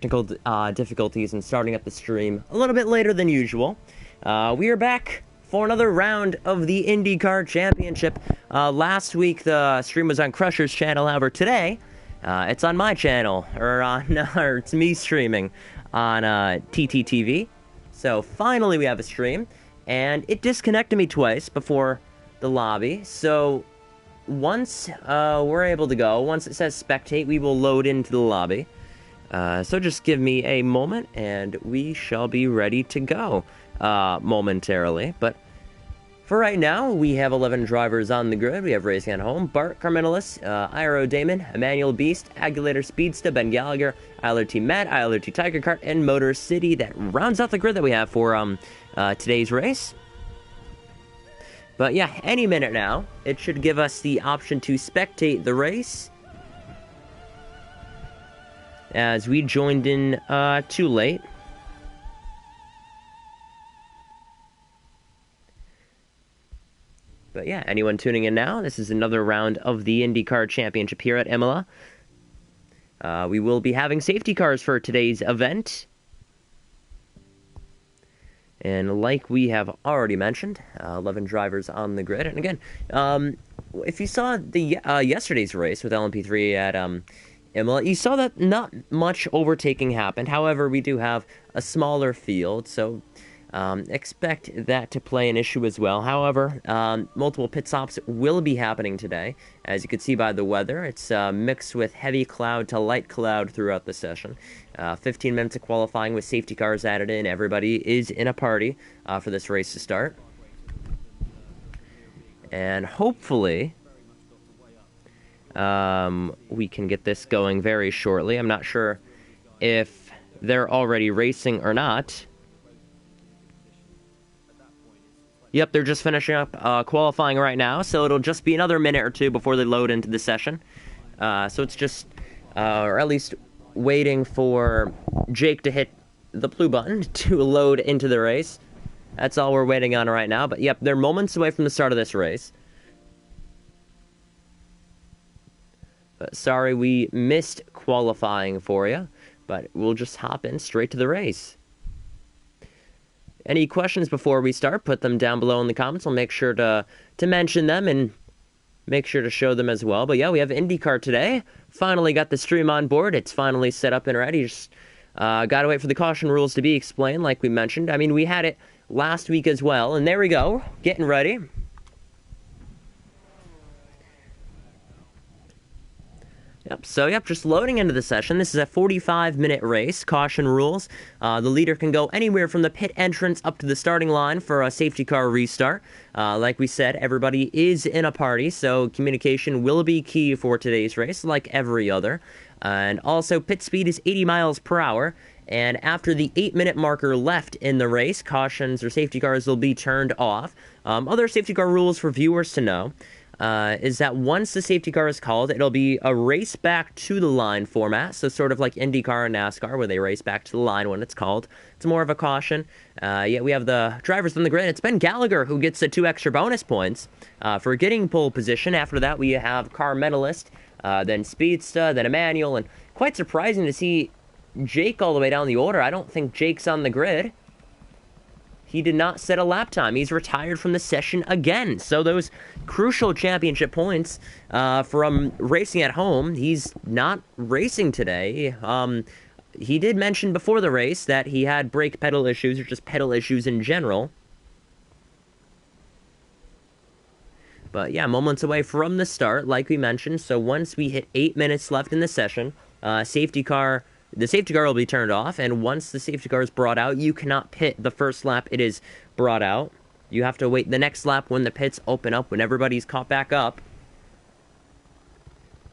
Technical difficulties and starting up the stream a little bit later than usual. We are back for another round of the Indycar Championship. Last week the stream was on Crusher's channel, however today it's on my channel, or it's me streaming on TTTV. So finally we have a stream, and it disconnected me twice before the lobby. So once we're able to go, once it says spectate, we will load into the lobby. So just give me a moment, and we shall be ready to go momentarily. But for right now, we have 11 drivers on the grid. We have Racing at Home, Bart Carmenalis, Iro Damon, Emmanuel Beast, Agulator Speedsta, Ben Gallagher, ILRT Matt, ILRT Tiger Kart, and Motor City. That rounds out the grid that we have for today's race. But yeah, any minute now, it should give us the option to spectate the race, as we joined in too late. But yeah, anyone tuning in now, this is another round of the IndyCar Championship here at Imola. We will be having safety cars for today's event. And like we have already mentioned, 11 drivers on the grid. And again, if you saw the yesterday's race with LMP3 at Imola, you saw that not much overtaking happened. However, we do have a smaller field, so expect that to play an issue as well. However, multiple pit stops will be happening today. As you can see by the weather, it's mixed with heavy cloud to light cloud throughout the session. 15 minutes of qualifying with safety cars added in. Everybody is in a party for this race to start. And hopefully we can get this going very shortly. I'm not sure if they're already racing or not. Yep, they're just finishing up qualifying right now, so it'll just be another minute or two before they load into the session. So it's just, or at least waiting for Jake to hit the blue button to load into the race. That's all we're waiting on right now. But yep, they're moments away from the start of this race. But sorry we missed qualifying for you, but we'll just hop in straight to the race. Any questions before we start, put them down below in the comments. I'll make sure to mention them and make sure to show them as well. But yeah, we have IndyCar today. Finally got the stream on board. It's finally set up and ready. Just gotta wait for the caution rules to be explained, like we mentioned. I mean, we had it last week as well, and there we go, getting ready. Yep, just loading into the session. This is a 45-minute race. Caution rules. The leader can go anywhere from the pit entrance up to the starting line for a safety car restart. Like we said, everybody is in a party, so communication will be key for today's race, like every other. And also, pit speed is 80 miles per hour. And after the 8-minute marker left in the race, cautions or safety cars will be turned off. Other safety car rules for viewers to know is that once the safety car is called, it'll be a race back to the line format, so sort of like IndyCar and NASCAR, where they race back to the line when it's called. It's more of a caution. Yet we have the drivers on the grid. It's Ben Gallagher who gets the 2 extra bonus points for getting pole position. After that, we have car medalist, then Speedsta, then Emmanuel, and quite surprising to see Jake all the way down the order. I don't think Jake's on the grid. He did not set a lap time. He's retired from the session again. So those crucial championship points from Racing at Home, he's not racing today. He did mention before the race that he had brake pedal issues, or just pedal issues in general. But yeah, moments away from the start, like we mentioned. So once we hit 8 minutes left in the session, the safety car will be turned off, and once the safety car is brought out, you cannot pit the first lap it is brought out. You have to wait the next lap when the pits open up, when everybody's caught back up.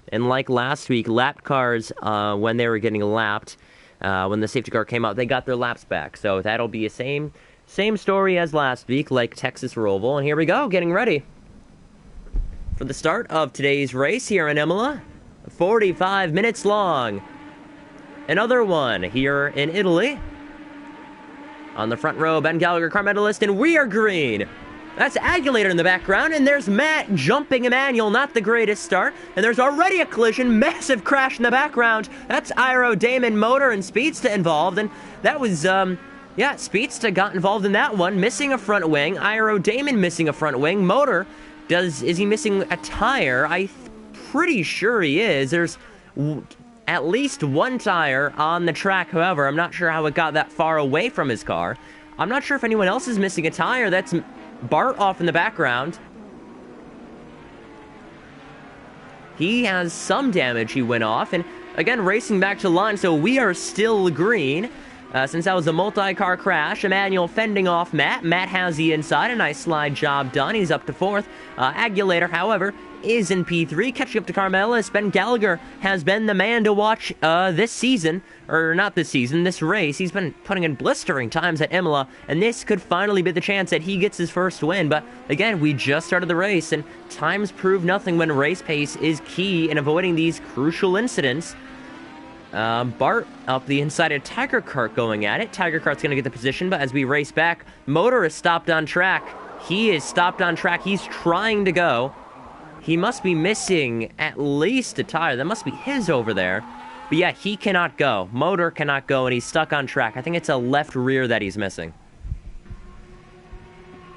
And like last week, lap cars, when they were getting lapped, when the safety car came out, they got their laps back. So that'll be the same story as last week, like Texas Roval. And here we go, getting ready for the start of today's race here in Imola. 45 minutes long. Another one here in Italy. On the front row, Ben Gallagher, car medalist, and we are green. That's Agulator in the background, and there's Matt jumping Emmanuel, not the greatest start. And there's already a collision, massive crash in the background. That's Iro, Damon, Motor, and Speedsta involved, and that was, yeah, Speedsta got involved in that one, missing a front wing. Iro, Damon missing a front wing. Motor, is he missing a tire? I'm pretty sure he is. There's at least one tire on the track, however. I'm not sure how it got that far away from his car. I'm not sure if anyone else is missing a tire. That's Bart off in the background. He has some damage. He went off. And again, racing back to the line, so we are still green. Since that was a multi-car crash, Emmanuel fending off Matt. Matt has the inside. A nice slide job done. He's up to 4th. Agulator, however, is in P3, catching up to Carmelis. Ben Gallagher has been the man to watch this season, or not this season, this race. He's been putting in blistering times at Imola, and this could finally be the chance that he gets his first win. But again, we just started the race, and times prove nothing when race pace is key in avoiding these crucial incidents. Bart up the inside of Tiger Kart going at it. Tiger Kart's going to get the position, but as we race back, Motor is stopped on track. He is stopped on track. He's trying to go. He must be missing at least a tire. That must be his over there. But yeah, he cannot go. Motor cannot go, and he's stuck on track. I think it's a left rear that he's missing.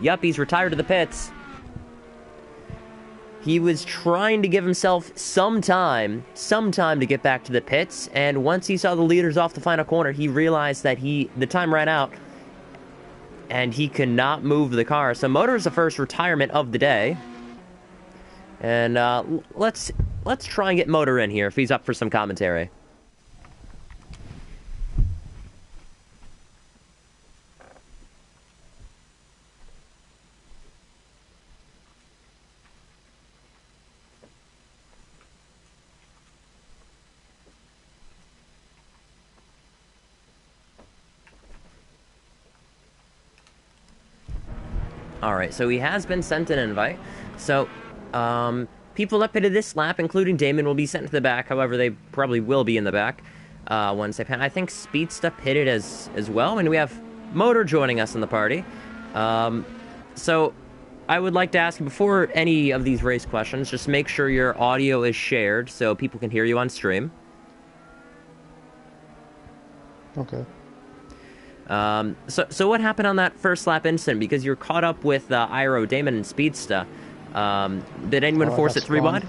Yup, he's retired to the pits. He was trying to give himself some time to get back to the pits, and once he saw the leaders off the final corner, he realized that the time ran out, and he could not move the car. So Motor is the first retirement of the day. And let's try and get Motor in here if he's up for some commentary. Alright, so he has been sent an invite. So, people that pitted this lap, including Damon, will be sent to the back. However, they probably will be in the back once they pit. I think Speedsta pitted as well, and we have Motor joining us in the party. So, I would like to ask you, before any of these race questions, just make sure your audio is shared so people can hear you on stream. Okay. So what happened on that first lap incident? Because you're caught up with Iro, Damon, and Speedsta. Did anyone force it 3 wide?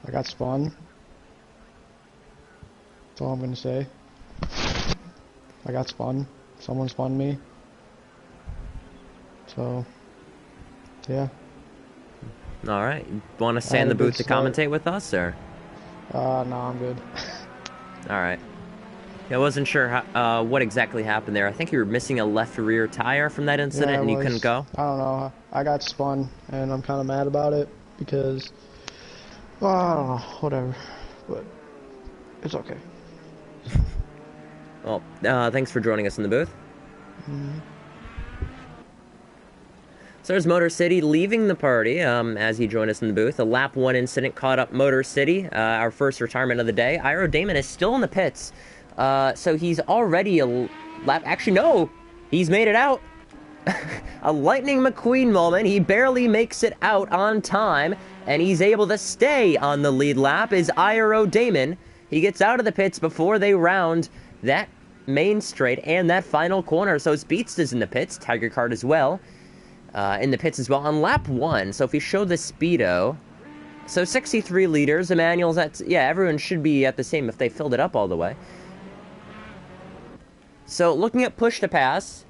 I got spun. That's all I'm gonna say. I got spun. Someone spun me. So, yeah. All right. Want to stay in the booth to commentate with us, or? No, I'm good. All right. I wasn't sure how, what exactly happened there. I think you were missing a left rear tire from that incident, and you couldn't go? I don't know. I got spun, and I'm kind of mad about it because, well, I don't know, whatever. But it's okay. Well, thanks for joining us in the booth. Mm-hmm. So there's Motor City leaving the party as he joined us in the booth. A lap 1 incident caught up Motor City, our first retirement of the day. Iro Damon is still in the pits. So he's already a lap... Actually, no! He's made it out! A Lightning McQueen moment. He barely makes it out on time, and he's able to stay on the lead lap is Iro Damon. He gets out of the pits before they round that main straight and that final corner. So Speedsta's in the pits. Tiger Kart as well. In the pits as well on lap 1. So if we show the speedo... So 63 liters. Emmanuel's at... Yeah, everyone should be at the same if they filled it up all the way. So, looking at push to pass.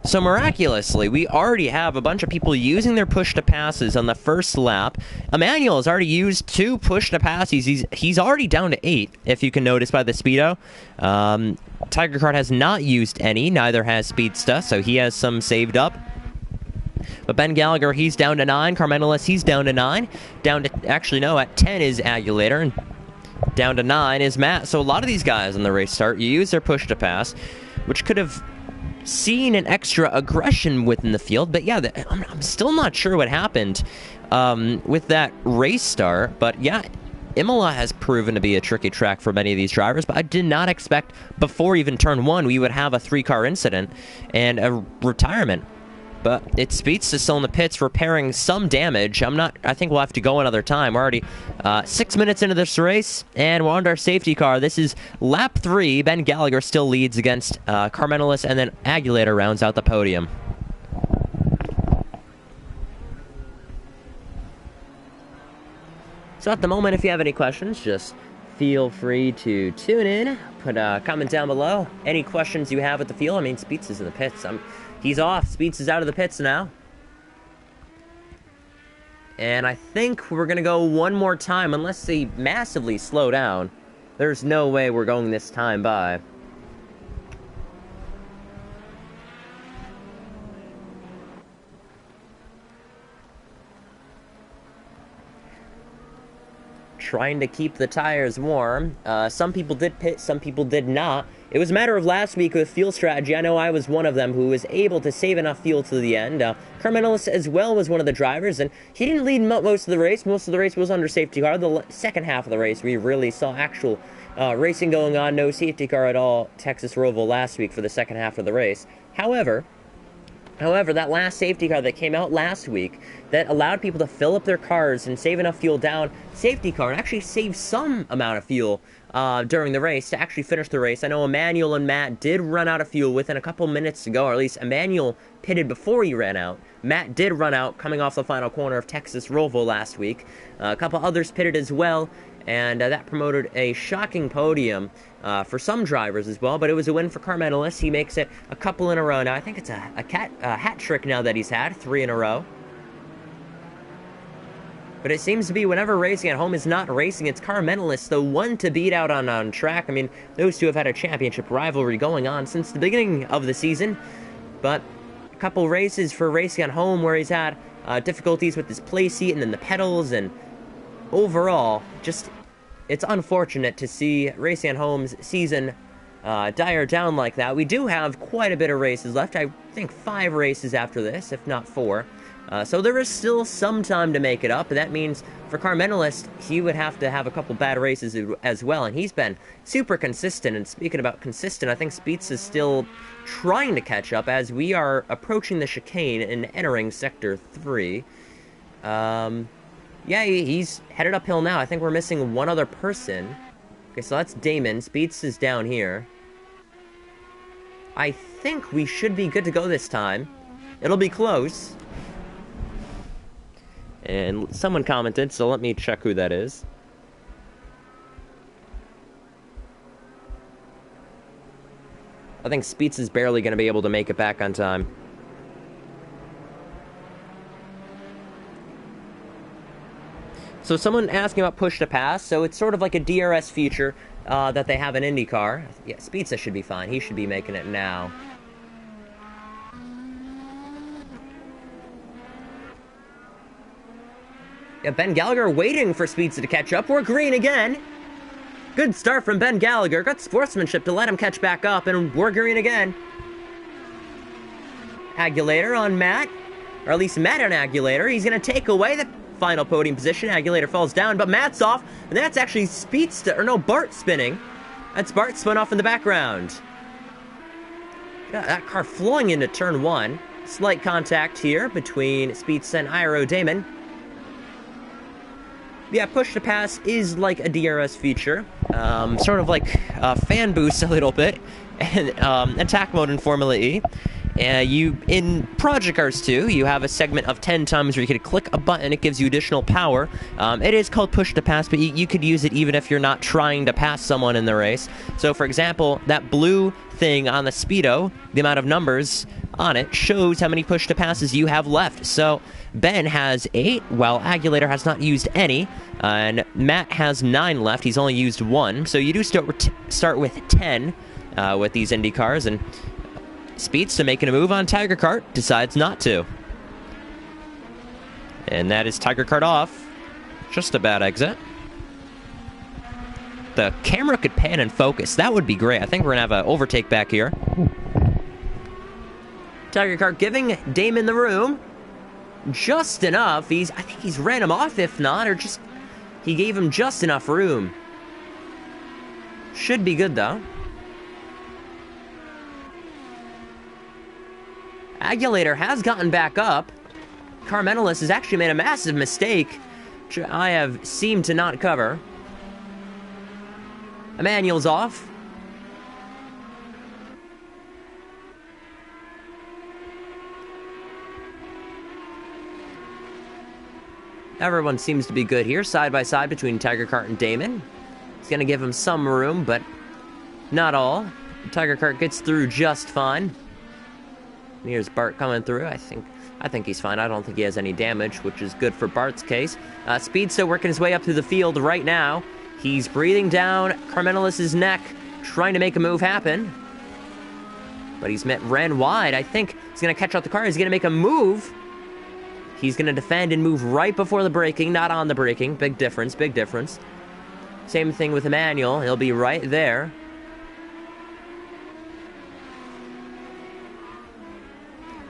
So, miraculously, we already have a bunch of people using their push to passes on the first lap. Emmanuel has already used 2 push to passes. He's already down to 8, if you can notice by the speedo. Tiger Kart has not used any, neither has Speedsta, so he has some saved up. But Ben Gallagher, he's down to 9. Carmenelis, he's down to 9. Down to, actually, no, at 10 is Agulator, and down to 9 is Matt. So a lot of these guys in the race start, you use their push to pass, which could have seen an extra aggression within the field. But yeah, I'm still not sure what happened with that race start. But yeah, Imola has proven to be a tricky track for many of these drivers, but I did not expect before even turn 1 we would have a 3-car incident and a retirement. But it's Speeds is still in the pits repairing some damage. I think we'll have to go another time. We're already 6 minutes into this race, and we're on our safety car. This is lap 3. Ben Gallagher still leads against Carmenelis, and then Aguilera rounds out the podium. So at the moment, if you have any questions, just feel free to tune in. Put a comment down below. Any questions you have at the field? I mean, Speeds is in the pits. He's off. Speeds is out of the pits now. And I think we're going to go one more time, unless they massively slow down. There's no way we're going this time by. Trying to keep the tires warm. Some people did pit, some people did not. It was a matter of last week with fuel strategy. I know I was one of them who was able to save enough fuel to the end. Carmenelis as well was one of the drivers, and he didn't lead most of the race. Most of the race was under safety car. The second half of the race, we really saw actual racing going on. No safety car at all. Texas Roval last week for the second half of the race. However, that last safety car that came out last week that allowed people to fill up their cars and save enough fuel down safety car and actually save some amount of fuel during the race to actually finish the race. I know Emmanuel and Matt did run out of fuel within a couple minutes to go, or at least Emmanuel pitted before he ran out. Matt did run out coming off the final corner of Texas Roval last week. A couple others pitted as well, and that promoted a shocking podium for some drivers as well, but it was a win for Carmenelis. He makes it a couple in a row now. I think it's a hat trick now that he's had, 3 in a row. But it seems to be whenever racing at home is not racing, it's Carmenelis, the one to beat out on track. I mean, those two have had a championship rivalry going on since the beginning of the season, but a couple races for racing at home where he's had difficulties with his play seat and then the pedals, and overall, just it's unfortunate to see racing at home's season dire down like that. We do have quite a bit of races left. I think 5 races after this, if not 4. So there is still some time to make it up, but that means for Carmenelis, he would have to have a couple bad races as well, and he's been super consistent. And speaking about consistent, I think Speeds is still trying to catch up as we are approaching the chicane and entering Sector 3. Yeah, he's headed uphill now. I think we're missing one other person. Okay, so that's Damon. Speeds is down here. I think we should be good to go this time. It'll be close. And someone commented, so let me check who that is. I think Speeds is barely going to be able to make it back on time. So someone asking about push to pass, so it's sort of like a DRS feature that they have in Indycar. Yeah, Speeds should be fine. He should be making it now. Yeah, Ben Gallagher waiting for Speeds to catch up. We're green again. Good start from Ben Gallagher. Got sportsmanship to let him catch back up, and we're green again. Aguilera on Matt, or at least Matt on Aguilera. He's going to take away the final podium position. Aguilera falls down, but Matt's off, and that's actually Bart spinning. That's Bart spun off in the background. Got that car flowing into turn 1. Slight contact here between Speeds and Iro Damon. Yeah, push to pass is like a DRS feature, sort of like fan boost a little bit, and attack mode in Formula E. In Project Cars 2, you have a segment of 10 times where you can click a button, it gives you additional power. It is called push to pass, but you could use it even if you're not trying to pass someone in the race. So, for example, that blue thing on the Speedo, the amount of numbers on it, shows how many push to passes you have left. So, Ben has 8, while Aguilera has not used any, and Matt has 9 left. He's only used 1. So you do start with 10 with these Indy cars, and Speeds to making a move on Tiger Kart, decides not to. And that is Tiger Kart off. Just a bad exit. The camera could pan and focus. That would be great. I think we're going to have an overtake back here. Tiger Kart giving Damon the room. Just enough. I think he's ran him off, if not, or just He gave him just enough room. Should be good, though. Agulator has gotten back up. Carmentalus has actually made a massive mistake, which I have seemed to not cover. Emmanuel's off. Everyone seems to be good here, side by side between Tiger Kart and Damon. It's going to give him some room, but not all. Tiger Kart gets through just fine. Here's Bart coming through. I think he's fine. I don't think he has any damage, which is good for Bart's case. Speedster working his way up through the field right now. He's breathing down Carmentalus' neck, trying to make a move happen. But ran wide. I think he's going to catch out the car. He's going to make a move. He's going to defend and move right before the braking, not on the braking. Big difference, big difference. Same thing with Emmanuel. He'll be right there.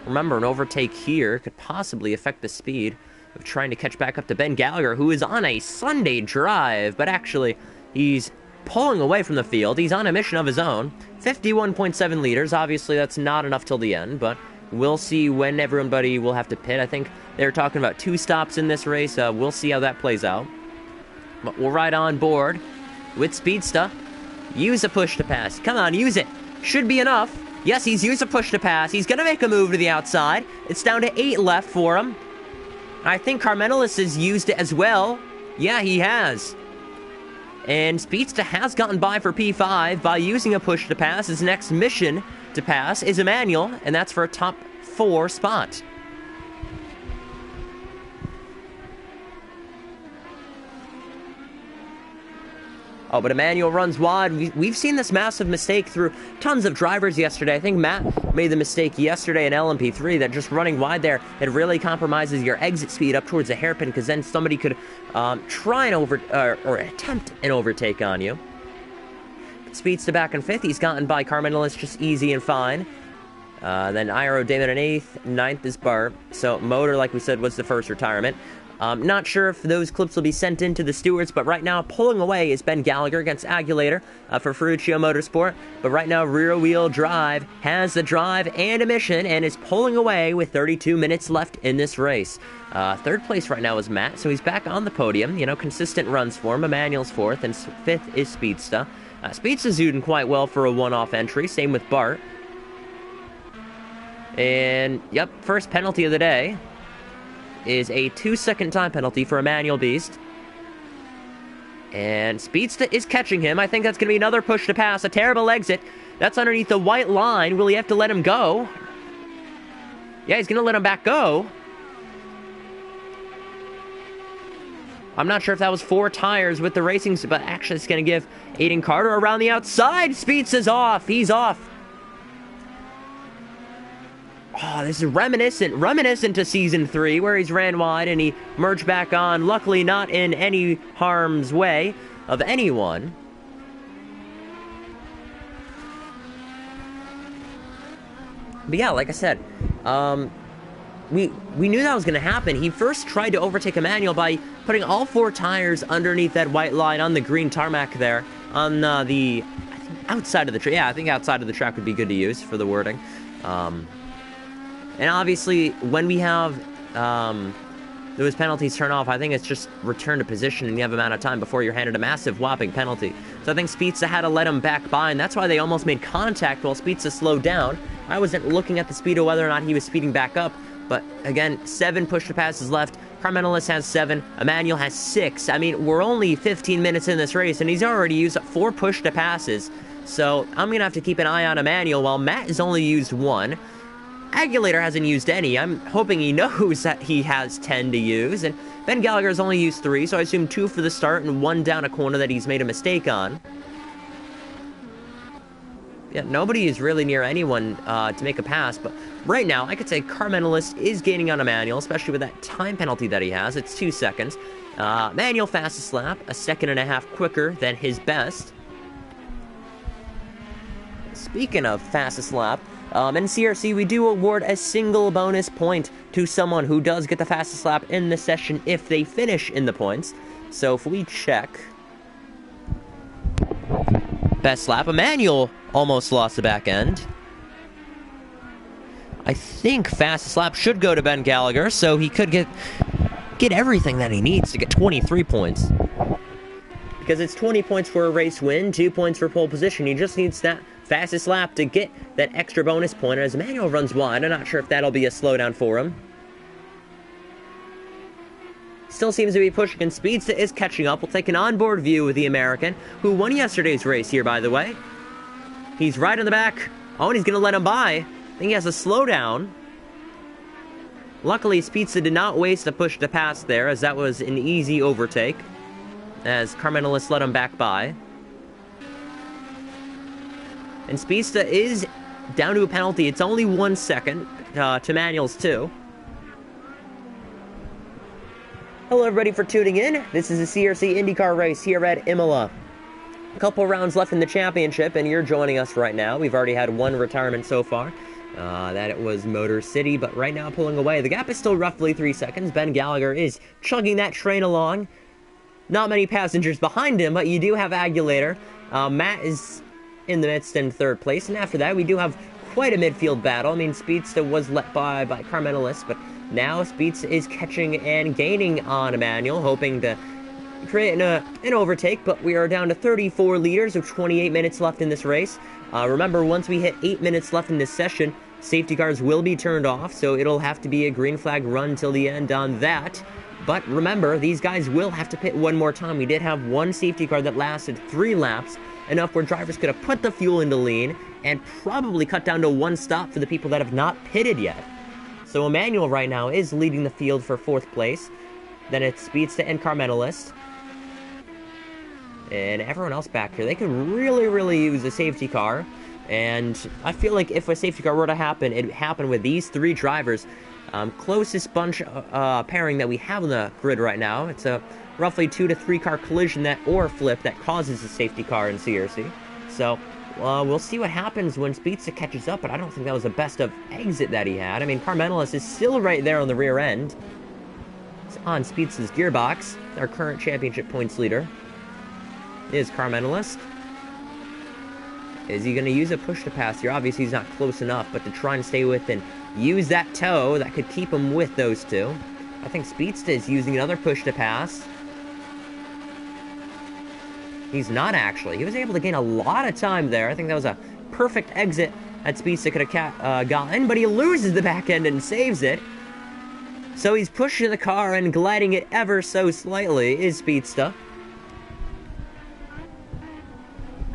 Remember, an overtake here could possibly affect the speed of trying to catch back up to Ben Gallagher, who is on a Sunday drive, but actually, he's pulling away from the field. He's on a mission of his own. 51.7 liters. Obviously, that's not enough till the end, but we'll see when everybody will have to pit. I think they're talking about 2 stops in this race. We'll see how that plays out. But we'll ride on board with Speedster. Use a push to pass. Come on, use it. Should be enough. Yes, he's used a push to pass. He's going to make a move to the outside. It's down to 8 left for him. I think Carmentalus has used it as well. Yeah, he has. And Speedster has gotten by for P5 by using a push to pass. His next mission to pass is Emmanuel, and that's for a top 4 spot. Oh, but Emmanuel runs wide. We've seen this massive mistake through tons of drivers yesterday. I think Matt made the mistake yesterday in LMP3 that just running wide there, it really compromises your exit speed up towards the hairpin, because then somebody could try and or attempt an overtake on you. Speedster back in 5th. He's gotten by Carmentalus just easy and fine. Then Iro Damon in 8th. 9th is Bart. So Motor, like we said, was the first retirement. Not sure if those clips will be sent in to the stewards, but right now, pulling away is Ben Gallagher against Agulator for Ferruccio Motorsport. But right now, Rear Wheel Drive has the drive and a mission and is pulling away with 32 minutes left in this race. 3rd place right now is Matt, so he's back on the podium. You know, consistent runs for him. Emmanuel's 4th, and 5th is Speedster. Speedster's doing quite well for a one-off entry. Same with Bart. And, yep, first penalty of the day is a 2-second time penalty for Emmanuel Beast. And Speedster is catching him. I think that's going to be another push to pass. A terrible exit. That's underneath the white line. Will he have to let him go? Yeah, he's going to let him back go. I'm not sure if that was 4 tires with the racing, but actually it's going to give Aiden Carter around the outside. Speedster's off. He's off. Oh, this is reminiscent to Season 3, where he's ran wide and he merged back on, luckily not in any harm's way of anyone. But yeah, like I said, we knew that was going to happen. He first tried to overtake Emmanuel by putting all 4 tires underneath that white line on the green tarmac there, on the outside of the track. Yeah, I think outside of the track would be good to use for the wording. And obviously, when we have those penalties turn off, I think it's just return to position and you have amount of time before you're handed a massive whopping penalty. So I think Speedster had to let him back by, and that's why they almost made contact while Speedster slowed down. I wasn't looking at the speed of whether or not he was speeding back up, but again, 7 push-to-passes left. Carmentalus has 7. Emmanuel has 6. I mean, we're only 15 minutes in this race, and he's already used up 4 push-to-passes. So I'm going to have to keep an eye on Emmanuel, while Matt has only used 1. Agulator hasn't used any. I'm hoping he knows that he has 10 to use. And Ben Gallagher has only used 3, so I assume 2 for the start and 1 down a corner that he's made a mistake on. Yeah, nobody is really near anyone to make a pass, but right now, I could say Carmentalus is gaining on Emmanuel, especially with that time penalty that he has. It's 2 seconds. Emmanuel fastest lap, a 1.5 quicker than his best. Speaking of fastest lap, in CRC, we do award a single bonus point to someone who does get the fastest lap in the session if they finish in the points. So if we check best lap, Emmanuel almost lost the back end. I think fastest lap should go to Ben Gallagher, so he could get everything that he needs to get 23 points. Because it's 20 points for a race win, 2 points for pole position. He just needs that fastest lap to get that extra bonus point. As Emmanuel runs wide, I'm not sure if that'll be a slowdown for him. Still seems to be pushing, and Speedster is catching up. We'll take an onboard view with the American, who won yesterday's race here, by the way. He's right in the back. Oh, and he's going to let him by. I think he has a slowdown. Luckily, Speedster did not waste a push to pass there, as that was an easy overtake, as Carmenelis let him back by. And Speedster is down to a penalty. It's only 1 second to Manuel's 2. Hello everybody for tuning in. This is a CRC Indycar race here at Imola. A couple rounds left in the championship, and you're joining us right now. We've already had one retirement so far. That it was Motor City, but right now pulling away. The gap is still roughly 3 seconds. Ben Gallagher is chugging that train along. Not many passengers behind him, but you do have Agulator. Matt is in the midst in 3rd place, and after that we do have quite a midfield battle. I mean, Speedster was let by Carmenelis, but now Speedster is catching and gaining on Emmanuel, hoping to create an overtake, but we are down to 34 liters with 28 minutes left in this race. Remember, once we hit 8 minutes left in this session, safety cars will be turned off, so it'll have to be a green flag run till the end on that. But remember, these guys will have to pit one more time. We did have one safety car that lasted 3 laps, enough where drivers could have put the fuel into lean and probably cut down to 1 stop for the people that have not pitted yet. So Emmanuel right now is leading the field for 4th place. Then it's Speedster and Carmenelis. And everyone else back here, they could really use a safety car. And I feel like if a safety car were to happen, it'd happen with these 3 drivers. Closest bunch pairing that we have on the grid right now. It's a roughly 2 to 3 car collision or flip that causes a safety car in CRC. So we'll see what happens when Speedster catches up, but I don't think that was the best of exit that he had. I mean, Carmenelis is still right there on the rear end. It's on Speedster's gearbox. Our current championship points leader is Carmenelis. Is he going to use a push to pass here? Obviously, he's not close enough, but to try and stay with and use that toe, that could keep him with those 2. I think Speedster is using another push to pass. He's not actually. He was able to gain a lot of time there. I think that was a perfect exit that Speedster could have gotten, but he loses the back end and saves it. So he's pushing the car and gliding it ever so slightly is Speedster.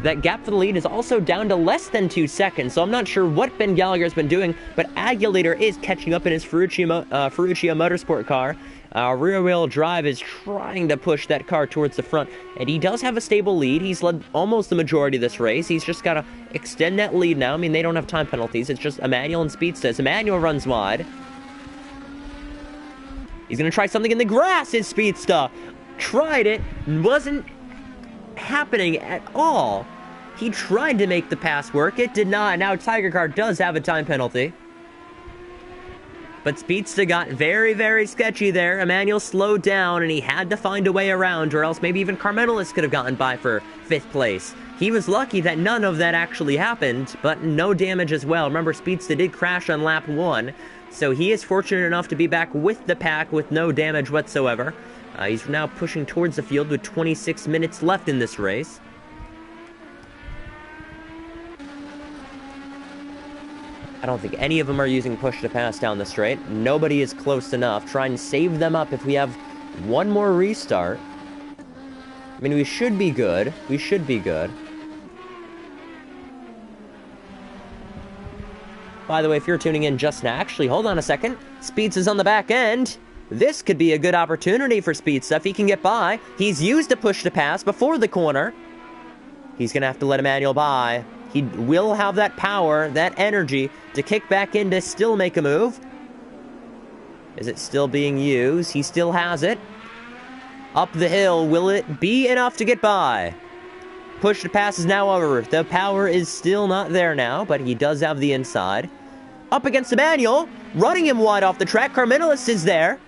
That gap for the lead is also down to less than 2 seconds, so I'm not sure what Ben Gallagher's been doing, but Agulator is catching up in his Ferruccio Motorsport car. Rear-wheel drive is trying to push that car towards the front, and he does have a stable lead. He's led almost the majority of this race. He's just got to extend that lead now. I mean, they don't have time penalties. It's just Emmanuel and Speedster. As Emmanuel runs wide, he's going to try something in the grass. His Speedster tried it, wasn't happening at all. He tried to make the pass work. It did not. Now Tiger Car does have a time penalty. But Speedster got very sketchy there. Emmanuel slowed down, and he had to find a way around, or else maybe even Carmenelis could have gotten by for 5th place. He was lucky that none of that actually happened, but no damage as well. Remember, Speedster did crash on lap 1, so he is fortunate enough to be back with the pack with no damage whatsoever. He's now pushing towards the field with 26 minutes left in this race. I don't think any of them are using push to pass down the straight. Nobody is close enough. Try and save them up if we have one more restart. I mean, we should be good. We should be good. By the way, if you're tuning in just now, actually, hold on a second. Speeds is on the back end. This could be a good opportunity for Speedster if he can get by. He's used a push to pass before the corner. He's going to have to let Emmanuel by. He will have that power, that energy, to kick back in to still make a move. Is it still being used? He still has it. Up the hill, will it be enough to get by? Push to pass is now over. The power is still not there now, but he does have the inside. Up against Emmanuel, running him wide off the track. Carmenelis is there.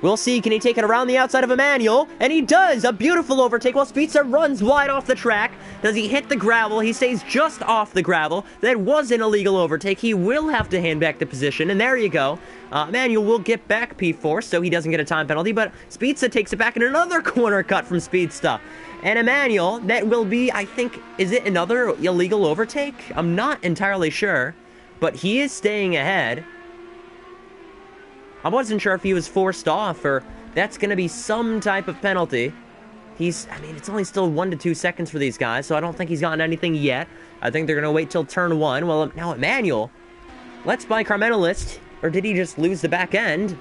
We'll see, can he take it around the outside of Emmanuel? And he does! A beautiful overtake while Speedster runs wide off the track. Does he hit the gravel? He stays just off the gravel. That was an illegal overtake. He will have to hand back the position, and there you go. Emmanuel will get back P4, so he doesn't get a time penalty, but Speedster takes it back in another corner cut from Speedster. And Emmanuel, that will be, I think, is it another illegal overtake? I'm not entirely sure, but he is staying ahead. I wasn't sure if he was forced off or that's going to be some type of penalty. I mean, it's only still 1 to 2 seconds for these guys, so I don't think he's gotten anything yet. I think they're going to wait till turn 1. Well, now Emmanuel, let's buy Carmentalist, or did he just lose the back end?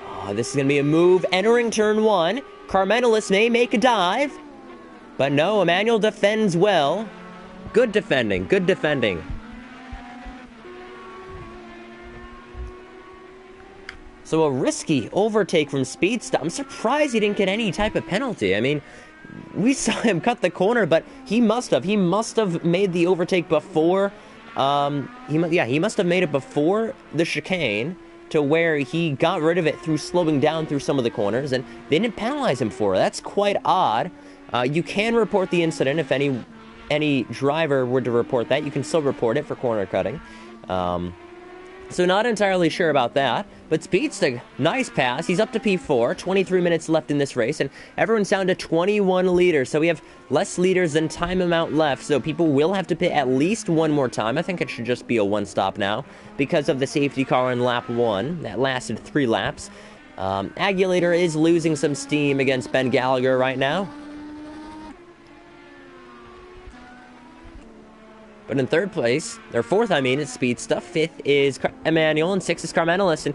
Oh, this is going to be a move entering turn 1. Carmentalist may make a dive, but no, Emmanuel defends well. Good defending, good defending. So a risky overtake from Speedster. I'm surprised he didn't get any type of penalty. I mean, we saw him cut the corner, but he must have made the overtake before, he must have made it before the chicane to where he got rid of it through slowing down through some of the corners, and they didn't penalize him for it. That's quite odd. You can report the incident if any driver were to report that. You can still report it for corner cutting. So not entirely sure about that. But Speedster, nice pass. He's up to P4. 23 minutes left in this race. And everyone's down to 21 liters. So we have less liters than time amount left. So people will have to pit at least one more time. I think it should just be a one stop now because of the safety car in lap 1. That lasted 3 laps. Agulator is losing some steam against Ben Gallagher right now. But in third place, or fourth, I mean, is Speedster. 5th is Emmanuel, and 6th is Carmentalist. And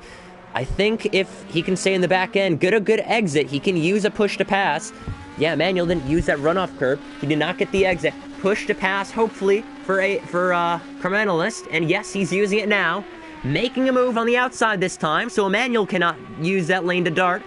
I think if he can stay in the back end, get a good exit, he can use a push to pass. Yeah, Emmanuel didn't use that runoff curve. He did not get the exit. Push to pass, hopefully, for Carmentalist. And yes, he's using it now. Making a move on the outside this time, so Emmanuel cannot use that lane to dart.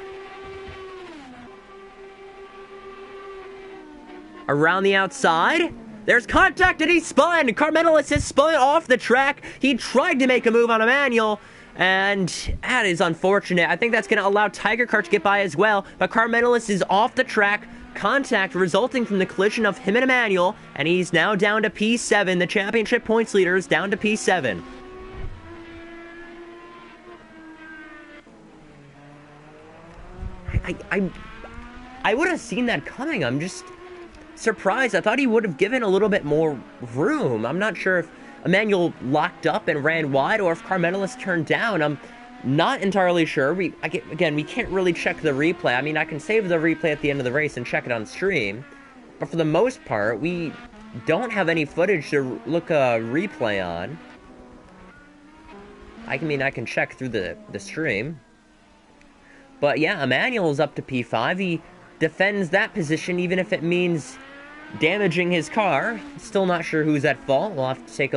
Around the outside. There's contact and he spun! Carmentalist has spun off the track. He tried to make a move on Emmanuel, and that is unfortunate. I think that's going to allow Tiger Kart to get by as well, but Carmentalist is off the track. Contact resulting from the collision of him and Emmanuel, and he's now down to P7. The championship points leader is down to P7. I would have seen that coming. I'm just surprised. I thought he would have given a little bit more room. I'm not sure if Emmanuel locked up and ran wide or if Carmentalist turned down. I'm not entirely sure. Again, we can't really check the replay. I mean, I can save the replay at the end of the race and check it on stream, but for the most part, we don't have any footage to look a replay on. I can check through the stream. But yeah, Emmanuel's up to P5. He defends that position even if it means damaging his car. Still not sure who's at fault. We'll have to take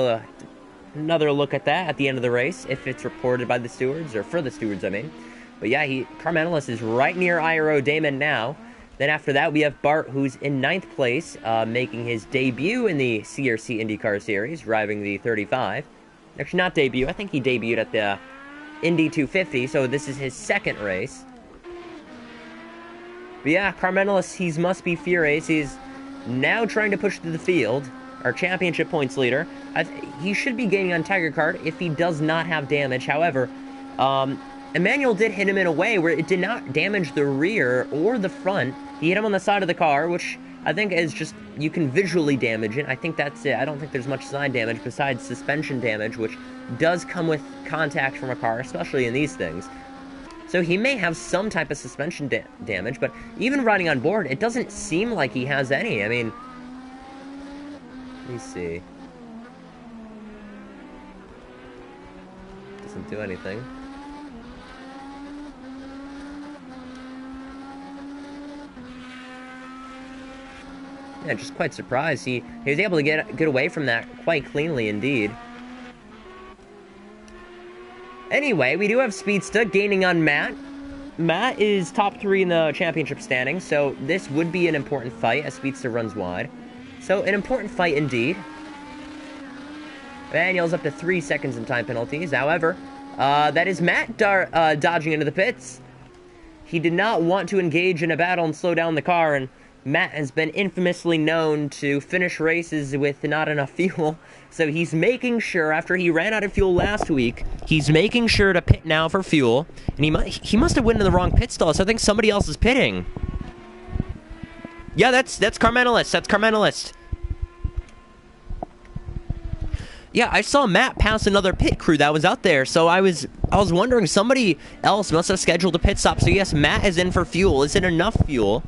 another look at that at the end of the race if it's reported by the stewards, or for the stewards, I mean. But yeah, Carmentalist is right near Iro Damon now. Then after that, we have Bart, who's in 9th place, making his debut in the CRC Indycar Series, driving the 35. Actually, not debut. I think he debuted at the Indy 250, so this is his 2nd race. But yeah, Carmentalist, he must be furious. He's now trying to push through the field. Our championship points leader. He should be gaining on Tiger Kart if he does not have damage. However, Emmanuel did hit him in a way where it did not damage the rear or the front. He hit him on the side of the car, which I think is just, you can visually damage it. I think that's it. I don't think there's much side damage besides suspension damage, which does come with contact from a car, especially in these things. So he may have some type of suspension damage, but even riding on board, it doesn't seem like he has any. I mean, let me see. Doesn't do anything. Yeah, just quite surprised. He was able to get away from that quite cleanly indeed. Anyway, we do have Speedster gaining on Matt. Matt is top 3 in the championship standing, so this would be an important fight as Speedster runs wide. So, an important fight indeed. Manuel's up to 3 seconds in time penalties. However, that is Matt dodging into the pits. He did not want to engage in a battle and slow down the car, and Matt has been infamously known to finish races with not enough fuel. So he's making sure, after he ran out of fuel last week, he's making sure to pit now for fuel. And he must have went in the wrong pit stall, so I think somebody else is pitting. Yeah, that's Carmenalist. That's Carmenalist. Yeah, I saw Matt pass another pit crew that was out there, so I was wondering, somebody else must have scheduled a pit stop. So yes, Matt is in for fuel. Is it enough fuel?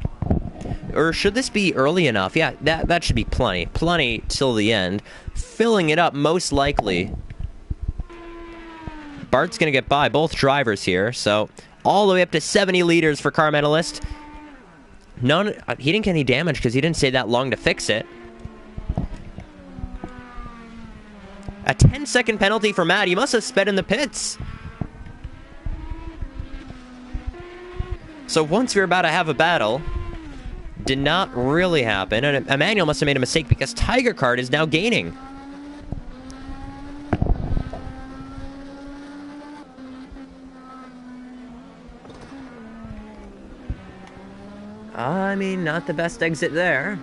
Or should this be early enough? Yeah, that should be plenty. Plenty till the end. Filling it up, most likely. Bart's going to get by both drivers here, so all the way up to 70 liters for Carmenalist. He didn't get any damage because he didn't stay that long to fix it. A 10-second penalty for Matt. He must have sped in the pits. So once we were about to have a battle, did not really happen. And Emmanuel must have made a mistake because Tiger Card is now gaining. I mean, not the best exit there.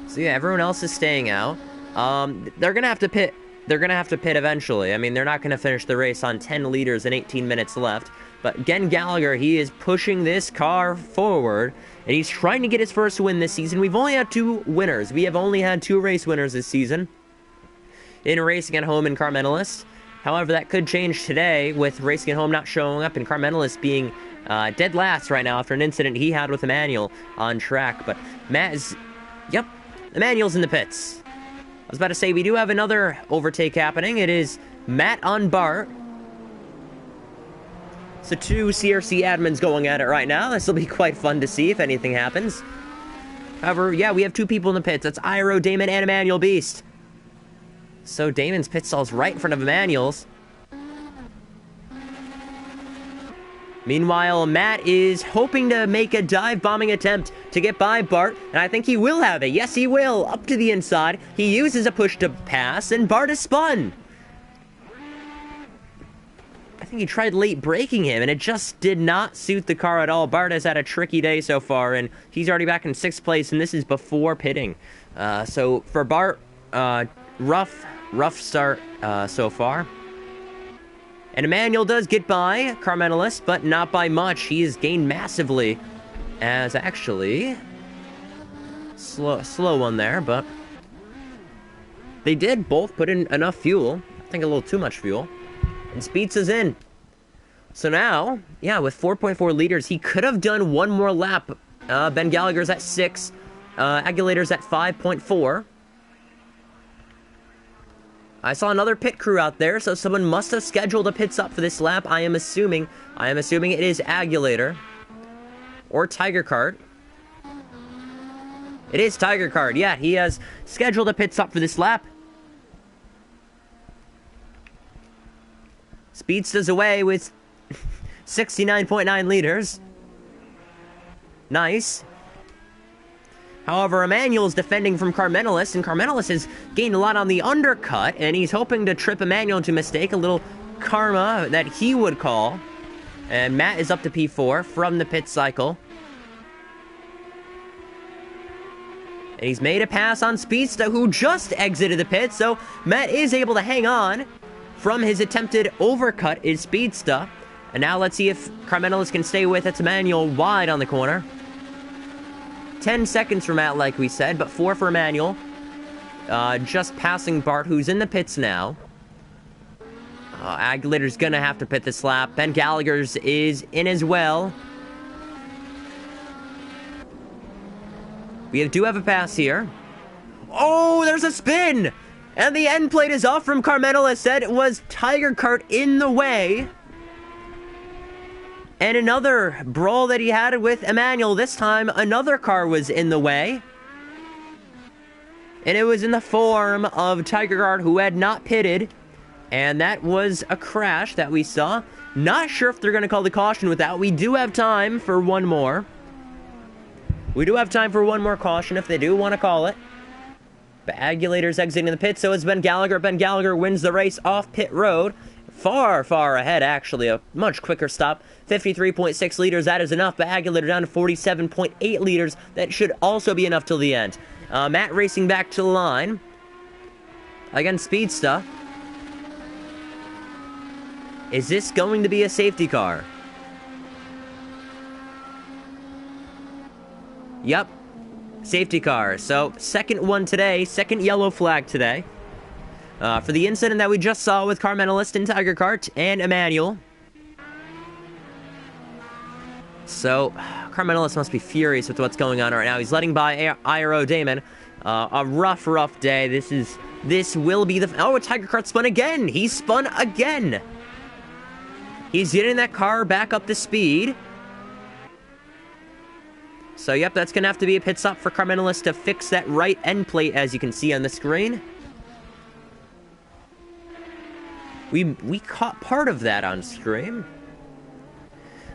So yeah, everyone else is staying out. They're gonna have to pit. They're gonna have to pit eventually. I mean, they're not gonna finish the race on 10 liters and 18 minutes left. But Gen Gallagher, he is pushing this car forward, and he's trying to get his first win this season. We've only had 2 winners. We have only had 2 race winners this season in Racing at Home and Carmenalist. However, that could change today with Racing at Home not showing up and Carmenalist being dead last right now after an incident he had with Emmanuel on track. But Matt is... Yep, Emmanuel's in the pits. I was about to say, we do have another overtake happening. It is Matt on Bart. So 2 CRC admins going at it right now. This will be quite fun to see if anything happens. However, yeah, we have 2 people in the pits. That's Iro, Damon, and Emmanuel Beast. So Damon's pit stall's right in front of Emmanuel's. Meanwhile, Matt is hoping to make a dive-bombing attempt to get by Bart, and I think he will have it. Yes, he will. Up to the inside. He uses a push to pass, and Bart is spun. I think he tried late braking him, and it just did not suit the car at all. Bart has had a tricky day so far, and he's already back in 6th place, and this is before pitting. So for Bart, rough start so far. And Emmanuel does get by Carmenalist, but not by much. He has gained massively, as actually slow one there, but they did both put in enough fuel. I think a little too much fuel. And Speeds is in. So now, yeah, with 4.4 liters, he could have done one more lap. Ben Gallagher's at 6. Aguilator's at 5.4. I saw another pit crew out there, so someone must have scheduled a pit stop for this lap. I am assuming it is Agulator. Or Tiger Card. It is Tiger Card, yeah, he has scheduled a pit stop for this lap. Speedsta's away with 69.9 liters. Nice. However, Emmanuel's defending from Carmenalist, and Carmenalist has gained a lot on the undercut, and he's hoping to trip Emmanuel into a mistake, a little karma that he would call. And Matt is up to P4 from the pit cycle. And he's made a pass on Speedsta, who just exited the pit, so Matt is able to hang on from his attempted overcut is Speedsta. And now let's see if Carmenalist can stay with it. Emmanuel wide on the corner. 10 seconds for Matt, like we said, but 4 for Emmanuel. Just passing Bart, who's in the pits now. Agulator's gonna have to pit this lap. Ben Gallagher's is in as well. We do have a pass here. Oh, there's a spin! And the end plate is off from Carmenalist. Said it was Tiger Kart in the way. And another brawl that he had with Emmanuel. This time, another car was in the way. And it was in the form of Tiger Kart, who had not pitted. And that was a crash that we saw. Not sure if they're going to call the caution with that. We do have time for one more. We do have time for one more caution if they do want to call it. Agulator's exiting the pit, so is Ben Gallagher. Ben Gallagher wins the race off pit road. Far, far ahead, actually. A much quicker stop. 53.6 liters, that is enough. But Agulator down to 47.8 liters. That should also be enough till the end. Matt racing back to the line. Again, Speedsta. Is this going to be a safety car? Yep. Safety car. So, second one today. Second yellow flag today. For the incident that we just saw with car medalist in Tiger Kart and Emmanuel. So, car medalist must be furious with what's going on right now. He's letting by Iro Damon. A rough day. This will be the... Oh, Tiger Kart spun again. He spun again. He's getting that car back up to speed. So, yep, that's going to have to be a pit stop for car medalist to fix that right end plate, as you can see on the screen. We caught part of that on stream.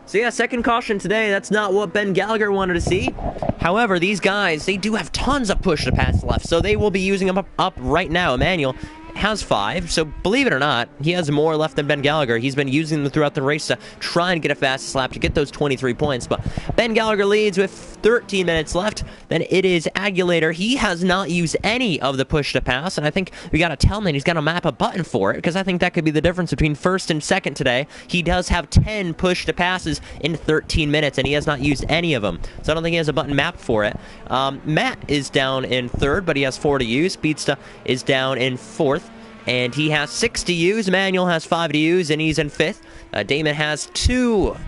So yeah, second caution today. That's not what Ben Gallagher wanted to see. However, these guys, they do have tons of push to pass left, so they will be using them up right now. Emmanuel has 5, so believe it or not, he has more left than Ben Gallagher. He's been using them throughout the race to try and get a fastest lap to get those 23 points, but Ben Gallagher leads with 13 minutes left. Then it is Agulator. He has not used any of the push to pass, and I think we gotta tell him that he's gotta map a button for it, because I think that could be the difference between first and second today. He does have 10 push to passes in 13 minutes, and he has not used any of them, so I don't think he has a button mapped for it. Matt is down in third, but he has 4 to use. Speedsta is down in fourth, and he has 6 to use. Emmanuel has 5 to use, and he's in 5th. Damon has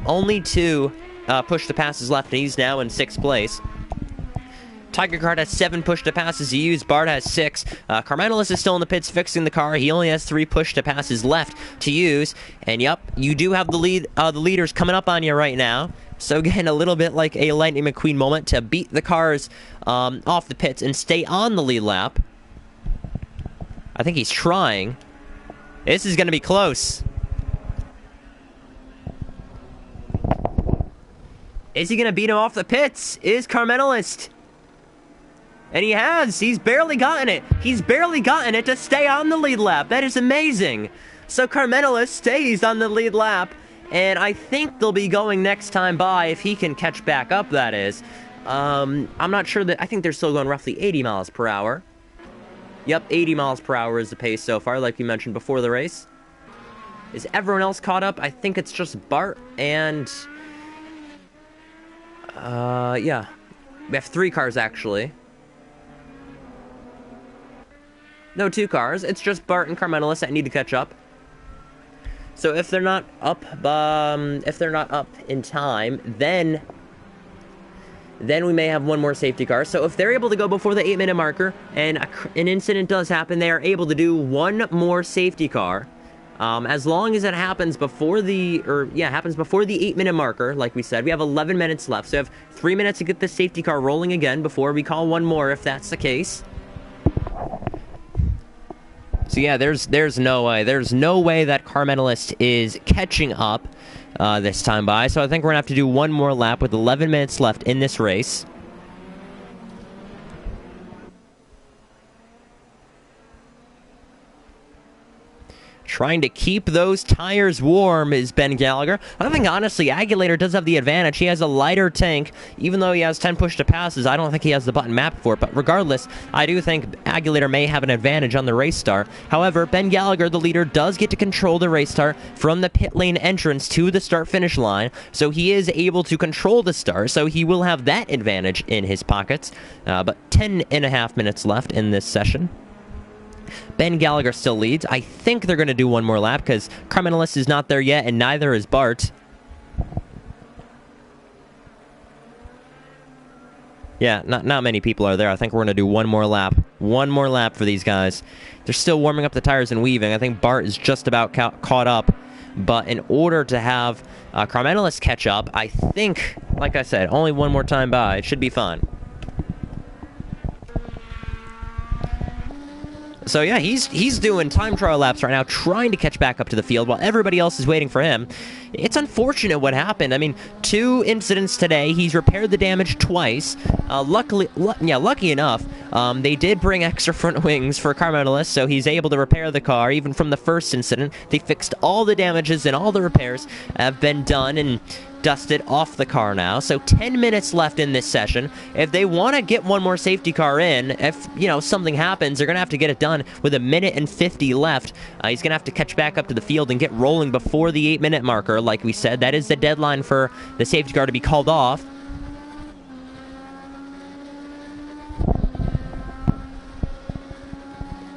only two push to passes left, and he's now in 6th place. Tiger Kart has 7 push to passes to use. Bart has 6. Carmenalis is still in the pits fixing the car. He only has 3 push to passes left to use. And yep, you do have the leaders coming up on you right now. So again, a little bit like a Lightning McQueen moment to beat the cars off the pits and stay on the lead lap. I think he's trying. This is going to be close. Is he going to beat him off the pits? Is Carmenalist? And he has. He's barely gotten it. He's barely gotten it to stay on the lead lap. That is amazing. So Carmenalist stays on the lead lap. And I think they'll be going next time by if he can catch back up, that is. I'm not sure that... I think they're still going roughly 80 miles per hour. Yep, 80 miles per hour is the pace so far, like we mentioned before the race. Is everyone else caught up? I think it's just Bart and... yeah. We have 3 cars, actually. No, 2 cars. It's just Bart and Carmenalis that need to catch up. So if they're not up, in time, then we may have one more safety car. So if they're able to go before the 8-minute marker, and an incident does happen, they are able to do one more safety car. As long as it happens before the 8-minute marker, like we said. We have 11 minutes left, so we have 3 minutes to get the safety car rolling again before we call one more, if that's the case. So yeah, there's no way. There's no way that Carmenalist is catching up this time by. So I think we're going to have to do one more lap with 11 minutes left in this race. Trying to keep those tires warm is Ben Gallagher. I think, honestly, Agulator does have the advantage. He has a lighter tank. Even though he has 10 push to passes, I don't think he has the button mapped for it. But regardless, I do think Agulator may have an advantage on the race start. However, Ben Gallagher, the leader, does get to control the race start from the pit lane entrance to the start-finish line. So he is able to control the start. So he will have that advantage in his pockets. But 10.5 minutes left in this session. Ben Gallagher still leads. I think they're going to do one more lap because Carmenalis is not there yet, and neither is Bart. Yeah, not many people are there. I think we're going to do one more lap. One more lap for these guys. They're still warming up the tires and weaving. I think Bart is just about caught up. But in order to have Carmenalis catch up, I think, like I said, only one more time by. It should be fun. So yeah, he's doing time trial laps right now, trying to catch back up to the field while everybody else is waiting for him. It's unfortunate what happened. I mean, 2 incidents today. He's repaired the damage twice. Lucky enough, They did bring extra front wings for Carmenalis, so he's able to repair the car. Even from the first incident, they fixed all the damages and all the repairs have been done and dusted off the car now. So 10 minutes left in this session. If they want to get one more safety car in, if, you know, something happens, they're going to have to get it done with 1:50 left. He's going to have to catch back up to the field and get rolling before the 8-minute marker. Like we said, that is the deadline for the safety car to be called off.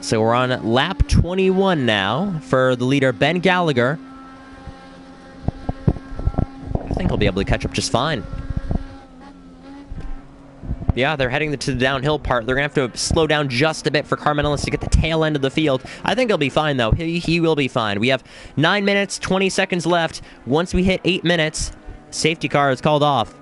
So we're on lap 21 now for the leader, Ben Gallagher. I think he'll be able to catch up just fine. Yeah, they're heading to the downhill part. They're going to have to slow down just a bit for Carmenalis to get the tail end of the field. I think he'll be fine, though. He will be fine. We have 9 minutes, 20 seconds left. Once we hit 8 minutes, safety car is called off.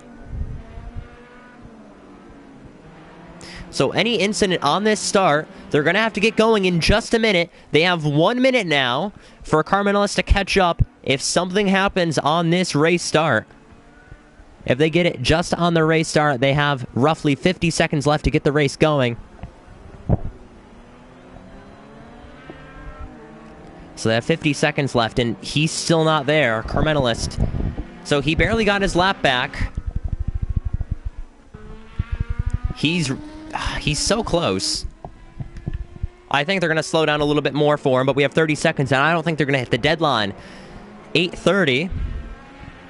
So any incident on this start, they're going to have to get going in just a minute. They have 1 minute now for Carmenalis to catch up if something happens on this race start. If they get it just on the race start, they have roughly 50 seconds left to get the race going. So they have 50 seconds left, and he's still not there, Carmenalis. So he barely got his lap back. He's so close. I think they're going to slow down a little bit more for him, but we have 30 seconds, and I don't think they're going to hit the deadline. 8:30.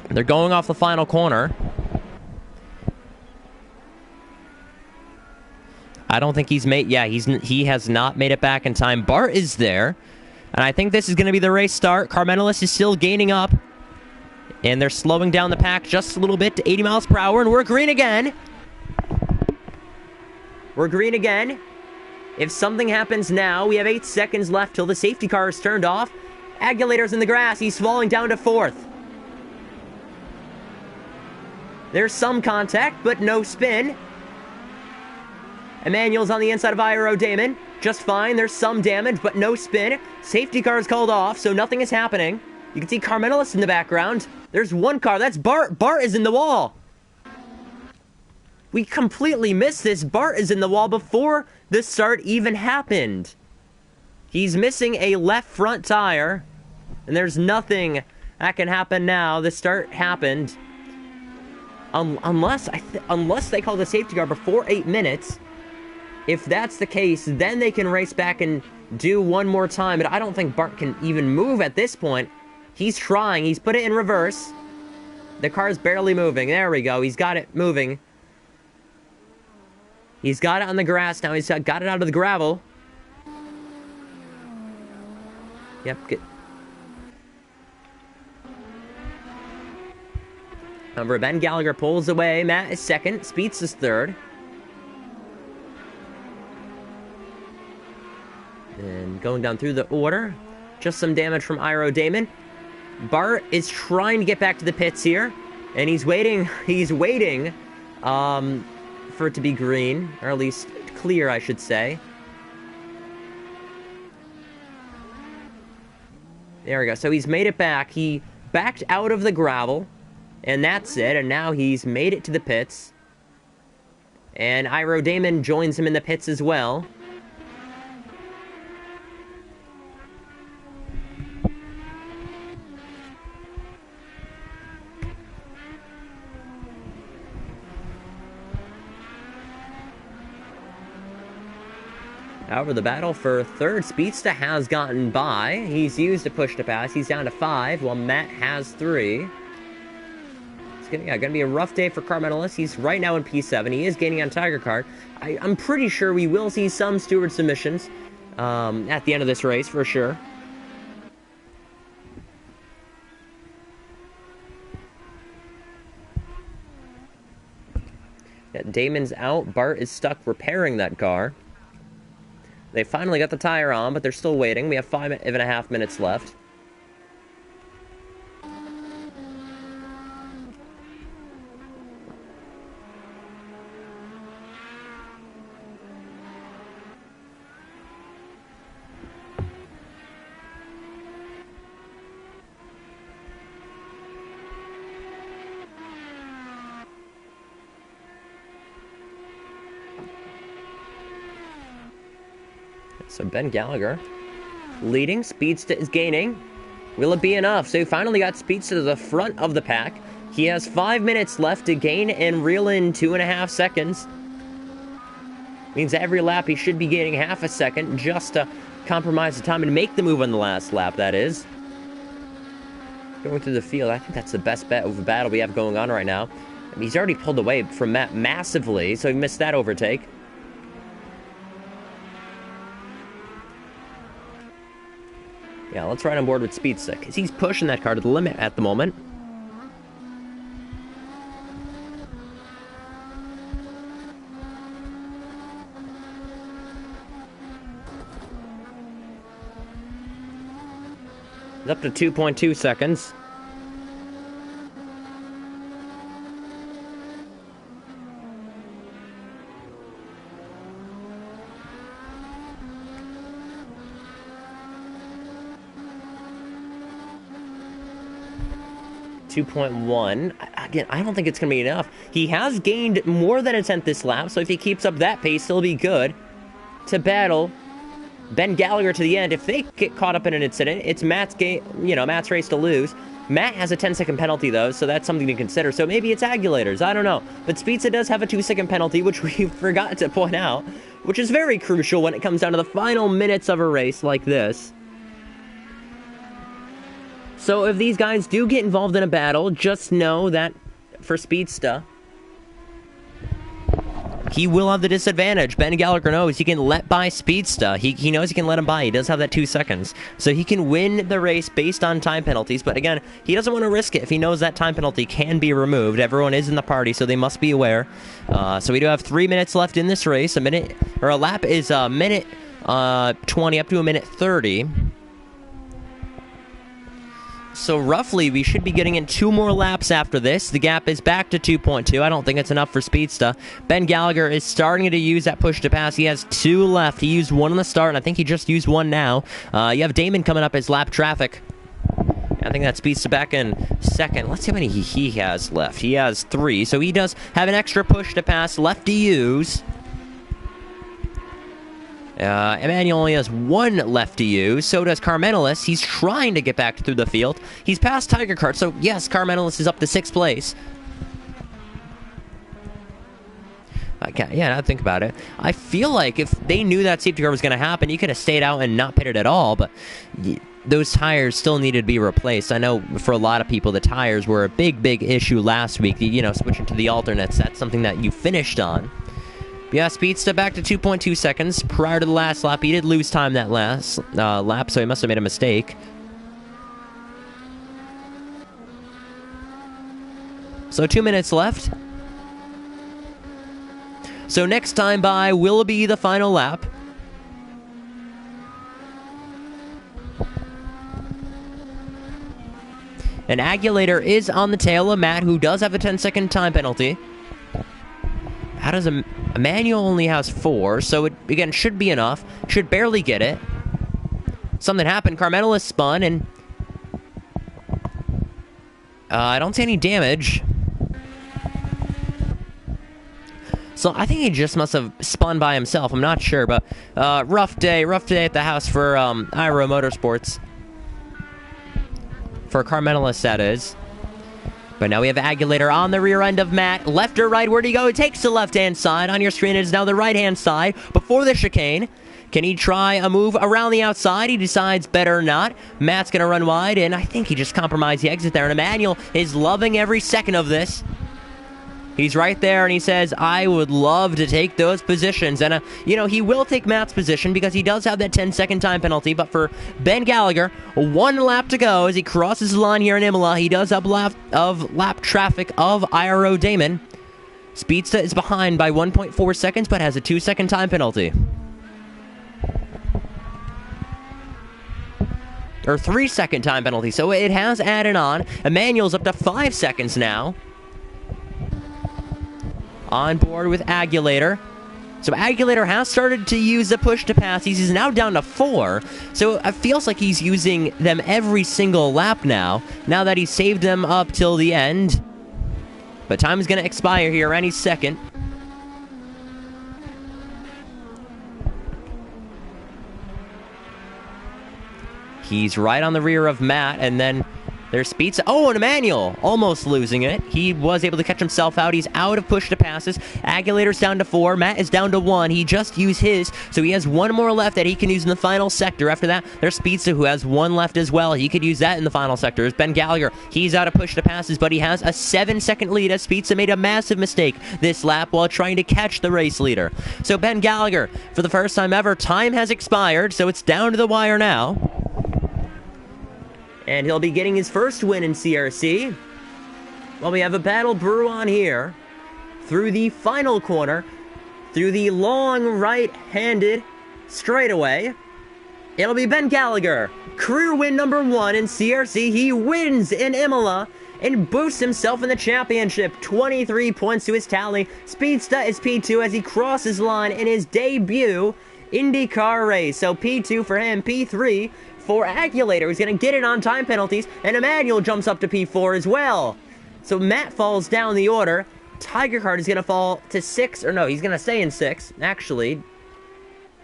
They're going off the final corner. I don't think he's made... Yeah, he has not made it back in time. Bart is there, and I think this is going to be the race start. Carmenalis is still gaining up, and they're slowing down the pack just a little bit to 80 miles per hour, and we're green again. We're green again. If something happens now, we have 8 seconds left till the safety car is turned off. Aguilator's in the grass. He's falling down to 4th. There's some contact, but no spin. Emmanuel's on the inside of Iro Damon. Just fine. There's some damage, but no spin. Safety car is called off, so nothing is happening. You can see Carmenalis in the background. There's one car. That's Bart. Bart is in the wall. We completely missed this. Bart is in the wall before the start even happened. He's missing a left front tire, and there's nothing that can happen now. The start happened. Unless they call the safety car before 8 minutes. If that's the case, then they can race back and do one more time. But I don't think Bart can even move at this point. He's trying. He's put it in reverse. The car's barely moving. There we go. He's got it moving. He's got it on the grass now. He's got it out of the gravel. Yep, good. Number Ben Gallagher pulls away. Matt is second. Speets is third. And going down through the order. Just some damage from Iro Damon. Bart is trying to get back to the pits here. And he's waiting. He's waiting for it to be green. Or at least clear, I should say. There we go. So he's made it back. He backed out of the gravel. And that's it. And now he's made it to the pits. And Iro Damon joins him in the pits as well. However, the battle for third, Speedsta has gotten by. He's used a push to pass. He's down to 5, while Matt has 3. It's gonna be a rough day for Carmenalis. He's right now in P7. He is gaining on Tiger Card. I'm pretty sure we will see some steward submissions at the end of this race, for sure. Yeah, Damon's out. Bart is stuck repairing that car. They finally got the tire on, but they're still waiting. We have 5.5 minutes left. So Ben Gallagher leading. Speedster is gaining. Will it be enough? So he finally got Speedster to the front of the pack. He has 5 minutes left to gain and reel in 2.5 seconds. Means every lap he should be gaining half a second just to compromise the time and make the move on the last lap, that is. Going through the field, I think that's the best bet of a battle we have going on right now. I mean, he's already pulled away from Matt massively, so he missed that overtake. Yeah, let's ride on board with Speedster, because he's pushing that car to the limit at the moment. He's up to 2.2 seconds. Again, I don't think it's going to be enough. He has gained more than a tenth this lap, so if he keeps up that pace, he'll be good to battle Ben Gallagher to the end. If they get caught up in an incident, it's Matt's Matt's race to lose. Matt has a 10-second penalty, though, so that's something to consider. So maybe it's Aguilators. I don't know. But Speedster does have a 2-second penalty, which we forgot to point out, which is very crucial when it comes down to the final minutes of a race like this. So if these guys do get involved in a battle, just know that for Speedster, he will have the disadvantage. Ben Gallagher knows he can let by Speedster. He knows he can let him by. He does have that 2 seconds. So he can win the race based on time penalties. But again, he doesn't want to risk it if he knows that time penalty can be removed. Everyone is in the party, so they must be aware. So we do have 3 minutes left in this race. A lap is a minute 20 up to a minute 30. So roughly, we should be getting in 2 more laps after this. The gap is back to 2.2. I don't think it's enough for Speedster. Ben Gallagher is starting to use that push to pass. He has 2 left. He used 1 on the start, and I think he just used 1 now. You have Damon coming up as lap traffic. I think that Speedster back in second. Let's see how many he has left. He has 3, so he does have an extra push to pass left to use. Emmanuel only has 1 left to use, so does Carmenelis. He's trying to get back through the field. He's past Tiger Kart, so yes, Carmenelis is up to 6th place. Yeah, now think about it. I feel like if they knew that safety car was going to happen, you could have stayed out and not pitted at all, but those tires still needed to be replaced. I know for a lot of people, the tires were a big issue last week. Switching to the alternates, that's something that you finished on. Yeah, Speedster back to 2.2 seconds. Prior to the last lap, he did lose time that last lap, so he must have made a mistake. So 2 minutes left. So next time by will be the final lap. And Aguilator is on the tail of Matt, who does have a 10-second time penalty. How does Emmanuel only has 4, so it, again, should be enough. Should barely get it. Something happened. Carmenelis spun, and I don't see any damage. So I think he just must have spun by himself. I'm not sure, but rough day at the house for Iro Motorsports. For Carmenelis, that is. But now we have Aguilator on the rear end of Matt. Left or right, where'd he go? He takes the left-hand side. On your screen, it is now the right-hand side before the chicane. Can he try a move around the outside? He decides better not. Matt's going to run wide, and I think he just compromised the exit there. And Emmanuel is loving every second of this. He's right there, and he says, I would love to take those positions. And, he will take Matt's position because he does have that 10-second time penalty. But for Ben Gallagher, 1 lap to go as he crosses the line here in Imola. He does have lap traffic of Iro Damon. Speedster is behind by 1.4 seconds, but has a 2-second time penalty. Or 3-second time penalty, so it has added on. Emmanuel's up to 5 seconds now. On board with Aguilator. So Aguilator has started to use the push to pass. He's now down to 4. So it feels like he's using them every single lap now that he's saved them up till the end. But time is going to expire here any second. He's right on the rear of Matt, and then there's Speeds. Oh, and Emmanuel almost losing it. He was able to catch himself out. He's out of push to passes. Aguilator's down to 4. Matt is down to 1. He just used his, so he has 1 more left that he can use in the final sector. After that, there's Speedsta, who has 1 left as well. He could use that in the final sector. There's Ben Gallagher. He's out of push to passes, but he has a 7-second lead as Speedsta made a massive mistake this lap while trying to catch the race leader. So Ben Gallagher, for the first time ever, time has expired, so it's down to the wire now. And he'll be getting his first win in CRC. Well, we have a battle brew on here. Through the final corner. Through the long right-handed straightaway. It'll be Ben Gallagher. Career win number 1 in CRC. He wins in Imola and boosts himself in the championship. 23 points to his tally. Speedsta is P2 as he crosses line in his debut Indycar race. So P2 for him, P3 for Aguilator, who's going to get it on time penalties, and Emmanuel jumps up to P4 as well. So Matt falls down the order. Tiger Card is going to fall to 6, or no, he's going to stay in 6, actually.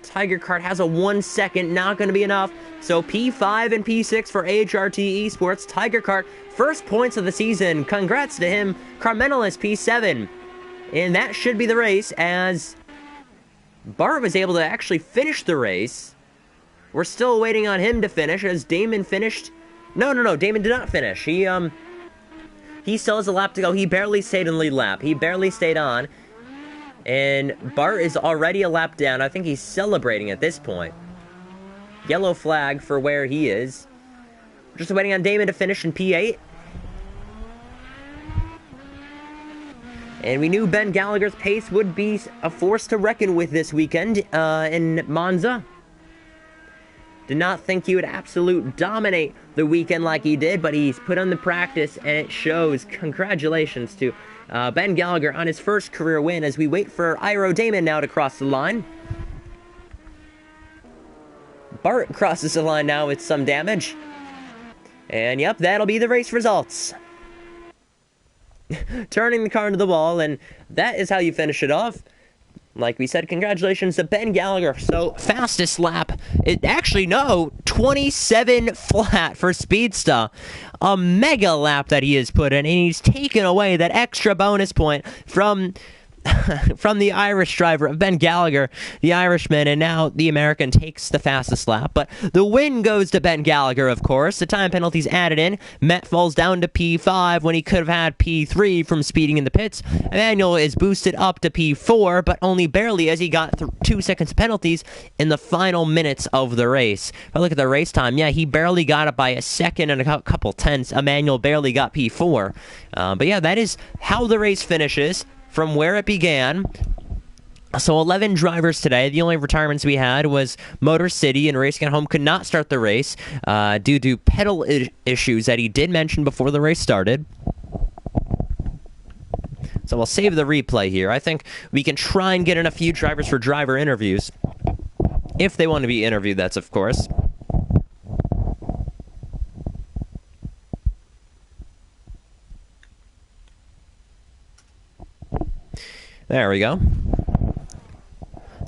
Tiger Card has a 1 second, not going to be enough. So P5 and P6 for HRT Esports. Tiger Card, first points of the season. Congrats to him. Carmental is P7. And that should be the race, as Bart was able to actually finish the race. We're still waiting on him to finish, as Damon finished. No, Damon did not finish. He still has a lap to go. He barely stayed in the lead lap. He barely stayed on. And Bart is already a lap down. I think he's celebrating at this point. Yellow flag for where he is. Just waiting on Damon to finish in P8. And we knew Ben Gallagher's pace would be a force to reckon with this weekend in Monza. Did not think he would absolute dominate the weekend like he did, but he's put on the practice, and it shows. Congratulations to Ben Gallagher on his first career win, as we wait for Iro Damon now to cross the line. Bart crosses the line now with some damage. And yep, that'll be the race results. Turning the car into the wall, and that is how you finish it off. Like we said, congratulations to Ben Gallagher. So, fastest lap. 27 flat for Speedsta. A mega lap that he has put in, and he's taken away that extra bonus point from the Irish driver of Ben Gallagher, the Irishman, and now the American takes the fastest lap. But the win goes to Ben Gallagher, of course. The time penalties added in. Matt falls down to P5 when he could have had P3 from speeding in the pits. Emmanuel is boosted up to P4, but only barely, as he got 2 seconds penalties in the final minutes of the race. If I look at the race time, yeah, he barely got it by a second and a couple tenths. Emmanuel barely got P4. But yeah, that is how the race finishes from where it began. So 11 drivers today. The only retirements we had was Motor City, and Racing at Home could not start the race due to pedal issues that he did mention before the race started. So we'll save the replay here. I think we can try and get in a few drivers for driver interviews. If they want to be interviewed, that's of course. There we go.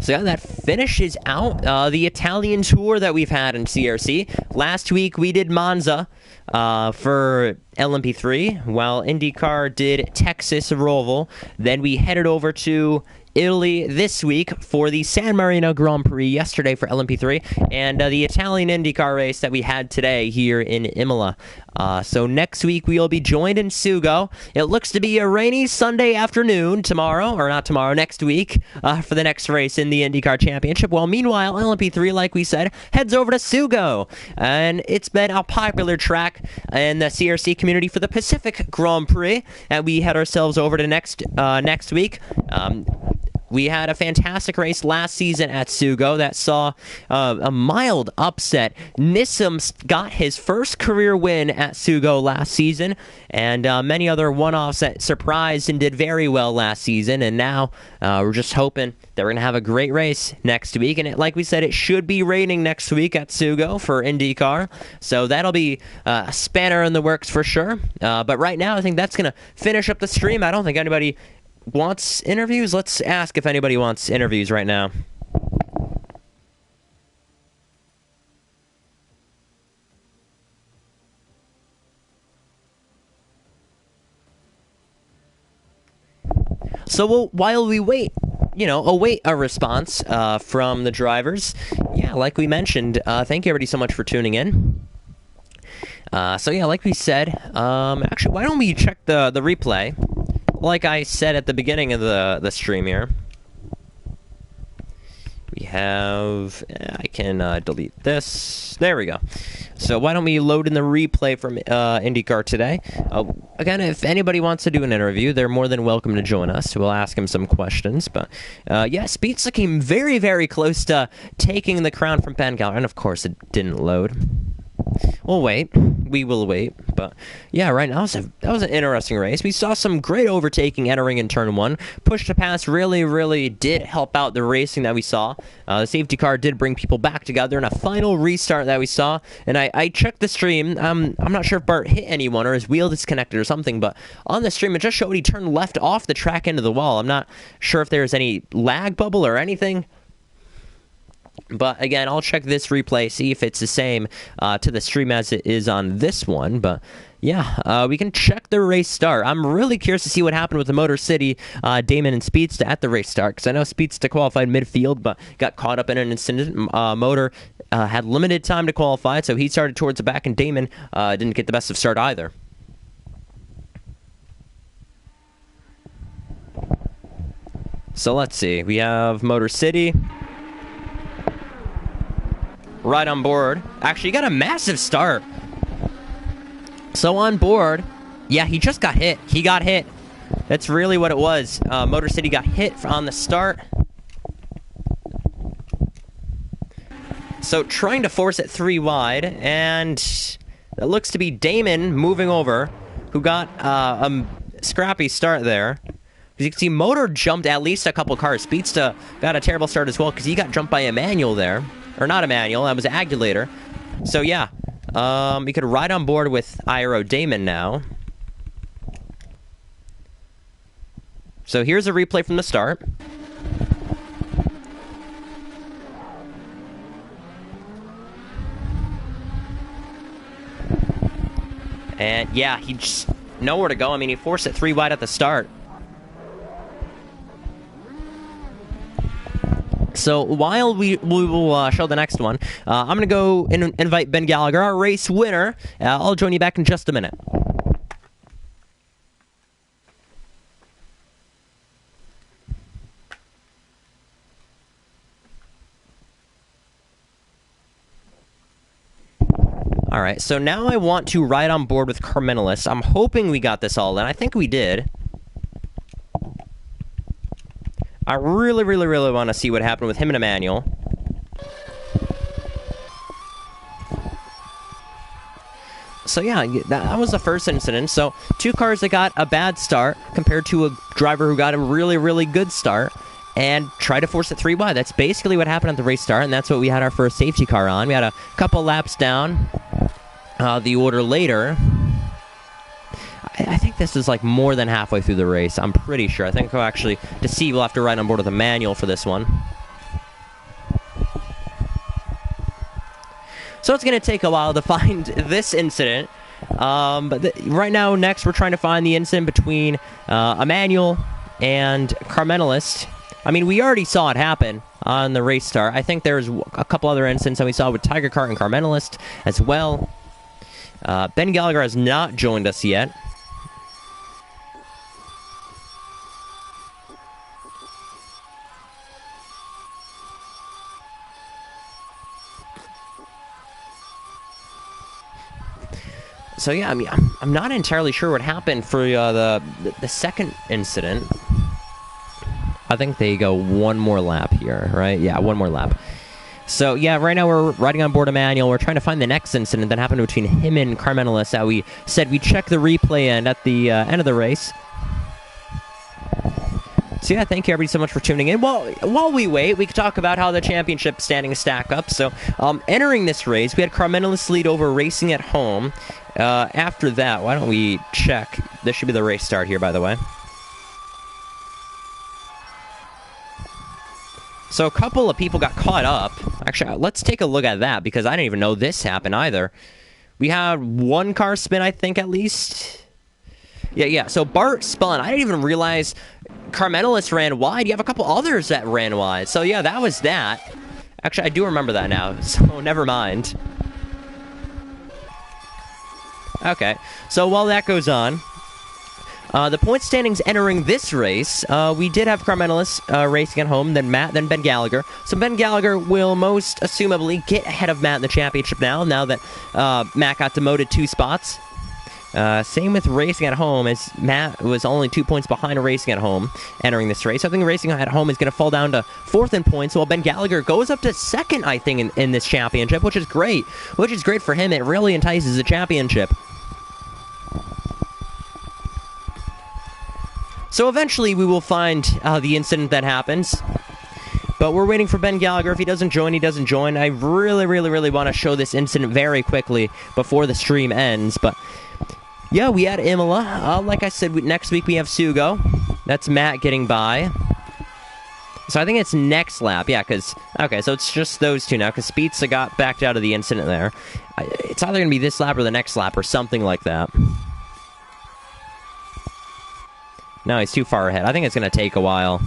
So yeah, that finishes out the Italian tour that we've had in CRC. Last week we did Monza for LMP3, while IndyCar did Texas Roval. Then we headed over to Italy this week for the San Marino Grand Prix yesterday for LMP3, and the Italian IndyCar race that we had today here in Imola. So next week we will be joined in Sugo. It looks to be a rainy Sunday afternoon tomorrow, or not tomorrow, next week, for the next race in the IndyCar Championship. Well, meanwhile, LMP3, like we said, heads over to Sugo, and it's been a popular track in the CRC community for the Pacific Grand Prix, and we head ourselves over to next week. We had a fantastic race last season at Sugo that saw a mild upset. Nissim got his first career win at Sugo last season, and many other one-offs that surprised and did very well last season. And now we're just hoping that we're going to have a great race next week. And like we said, it should be raining next week at Sugo for IndyCar. So that'll be a spanner in the works for sure. But right now, I think that's going to finish up the stream. I don't think anybody wants interviews. Let's ask if anybody wants interviews right now. So while we wait, await a response from the drivers, yeah, like we mentioned, thank you everybody so much for tuning in. So yeah, like we said, actually, why don't we check the replay? Like I said at the beginning of the stream here. We have, I can delete this. There we go. So why don't we load in the replay from IndyCar today? Again, if anybody wants to do an interview, they're more than welcome to join us. We'll ask him some questions. But yeah, Speed's looking very, very close to taking the crown from Ben Gallagher. And of course, it didn't load. We'll wait. We will wait. But yeah, right now that was an interesting race. We saw some great overtaking entering in turn 1. Push to pass really, really did help out the racing that we saw. The safety car did bring people back together in a final restart that we saw. And I checked the stream. I'm not sure if Bart hit anyone or his wheel disconnected or something, but on the stream it just showed he turned left off the track into the wall. I'm not sure if there's any lag bubble or anything. But again, I'll check this replay, see if it's the same to the stream as it is on this one. But yeah, we can check the race start. I'm really curious to see what happened with the Motor City, Damon and Speedsta at the race start, because I know Speedsta qualified midfield, but got caught up in an incident. Motor had limited time to qualify, so he started towards the back, and Damon didn't get the best of start either. So let's see. We have Motor City right on board. Actually, he got a massive start. So on board, yeah, he just got hit. He got hit. That's really what it was. Motor City got hit on the start. So trying to force it 3 wide, and it looks to be Damon moving over, who got a scrappy start there. As you can see, Motor jumped at least a couple cars. Speedsta got a terrible start as well because he got jumped by Emmanuel there. Or not Emmanuel, that was Agulator. So yeah, we could ride on board with Iro Damon now. So here's a replay from the start. And yeah, he just nowhere to go. I mean, he forced it 3 wide at the start. So while we will show the next one, I'm going to go and invite Ben Gallagher, our race winner. I'll join you back in just a minute. All right, so now I want to ride on board with Carmenalis. I'm hoping we got this all in. I think we did. I really, really, really want to see what happened with him and Emmanuel. So yeah, that was the first incident. So 2 cars that got a bad start compared to a driver who got a really, really good start and tried to force it 3 wide. That's basically what happened at the race start, and that's what we had our first safety car on. We had a couple laps down the order later. I think this is like more than halfway through the race. I'm pretty sure. I think we'll have to ride on board with a manual for this one. So it's going to take a while to find this incident. But right now, next, we're trying to find the incident between Emmanuel and Carmenalis. I mean, we already saw it happen on the race start. I think there's a couple other incidents that we saw with Tiger Kart and Carmenalis as well. Ben Gallagher has not joined us yet. So yeah, I mean, I'm not entirely sure what happened for the second incident. I think they go one more lap here, right? Yeah, one more lap. So yeah, right now we're riding on board Emmanuel. We're trying to find the next incident that happened between him and Carmenalis that we said we check the replay in at the end of the race. So yeah, thank you everybody so much for tuning in. While we wait, we can talk about how the championship standings stack up. So entering this race, we had Carmenalis lead over Racing at Home. After that, why don't we check? This should be the race start here, by the way. So a couple of people got caught up. Actually, let's take a look at that, because I didn't even know this happened either. We had 1 car spin, I think, at least. Yeah, so Bart spun. I didn't even realize Carmenelus ran wide. You have a couple others that ran wide. So, yeah, that was that. Actually, I do remember that now, so never mind. Okay, so while that goes on, the point standings entering this race, we did have Carmenelus racing at home, then Matt, then Ben Gallagher. So Ben Gallagher will most assumably get ahead of Matt in the championship now that Matt got demoted 2 spots. Same with racing at home, as Matt was only 2 points behind racing at home entering this race. I think racing at home is going to fall down to 4th in points, while Ben Gallagher goes up to 2nd, I think, in this championship, which is great. Which is great for him. It really entices the championship. So eventually we will find the incident that happens. But we're waiting for Ben Gallagher. If he doesn't join, he doesn't join. I really, really, really want to show this incident very quickly before the stream ends. But yeah, we had Imola. Like I said, next week we have Sugo. That's Matt getting by. So I think it's next lap. Yeah, because... Okay, so it's just those two now, because Spizza got backed out of the incident there. It's either going to be this lap or the next lap or something like that. No, he's too far ahead. I think it's going to take a while.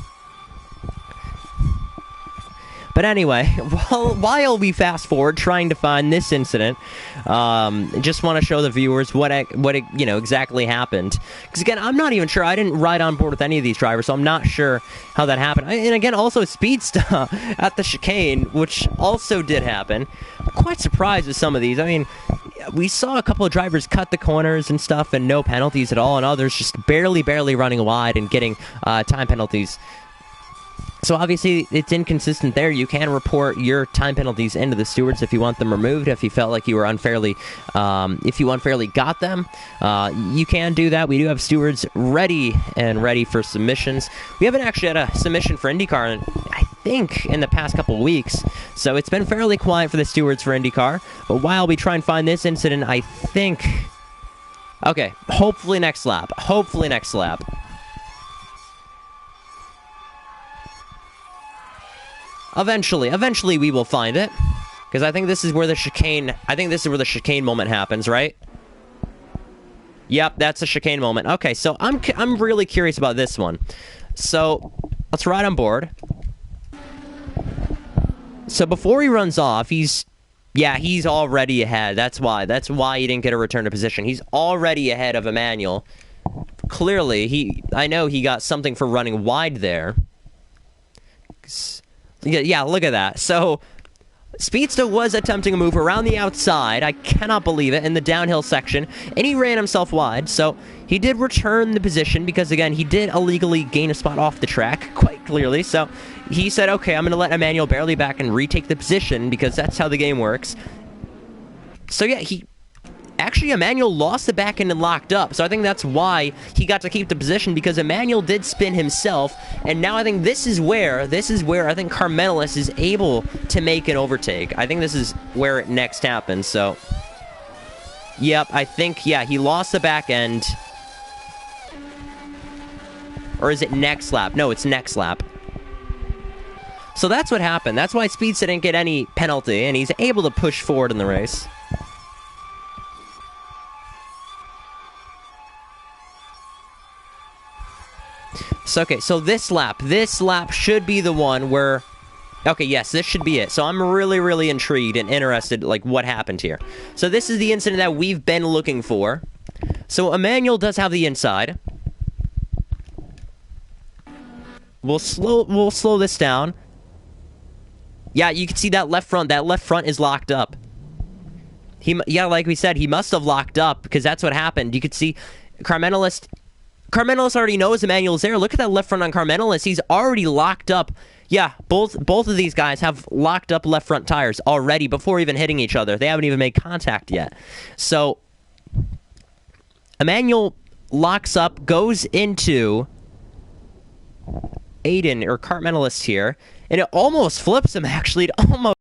But anyway, while we fast forward trying to find this incident, just want to show the viewers what exactly happened. Because again, I'm not even sure. I didn't ride on board with any of these drivers, so I'm not sure how that happened. And again, also Speedsta at the chicane, which also did happen. I'm quite surprised with some of these. I mean, we saw a couple of drivers cut the corners and stuff and no penalties at all, and others just barely running wide and getting time penalties. So obviously, it's inconsistent there. You can report your time penalties into the stewards if you want them removed, if you felt like you were unfairly, if you unfairly got them. You can do that. We do have stewards ready for submissions. We haven't actually had a submission for Indycar, I think, in the past couple weeks. So it's been fairly quiet for the stewards for Indycar. But while we try and find this incident, I think... Okay, hopefully next lap. Hopefully next lap. Eventually we will find it. Because I think this is where the chicane moment happens, right? Yep, that's the chicane moment. Okay, so I'm really curious about this one. So, let's ride on board. So before he runs off, he's already ahead. That's why he didn't get a return to position. He's already ahead of Emmanuel. Clearly, I know he got something for running wide there. Yeah, look at that. So, Speedsta was attempting a move around the outside, I cannot believe it, in the downhill section, and he ran himself wide, so he did return the position, because again, he did illegally gain a spot off the track, quite clearly, so he said, okay, I'm going to let Emmanuel barely back and retake the position, because that's how the game works. So yeah, Actually, Emmanuel lost the back end and locked up, so I think that's why he got to keep the position, because Emmanuel did spin himself, and now I think this is where I think Carmenelus is able to make an overtake. I think this is where it next happens, so... Yep, I think, yeah, he lost the back end. Or is it next lap? No, it's next lap. So that's what happened. That's why Speedsta didn't get any penalty, and he's able to push forward in the race. So, okay, so this lap should be the one where... Okay, yes, this should be it. So I'm really intrigued and interested, like, what happened here. So this is the incident that we've been looking for. So Emmanuel does have the inside. We'll slow this down. Yeah, you can see that left front. That left front is locked up. Yeah, like we said, he must have locked up, because that's what happened. You could see Carmenelus already knows Emmanuel's there. Look at that left front on Carmenelus. He's already locked up. Yeah, both of these guys have locked up left front tires already before even hitting each other. They haven't even made contact yet. So, Emmanuel locks up, goes into Aiden, or Carmenelus here, and it almost flips him, actually. It almost...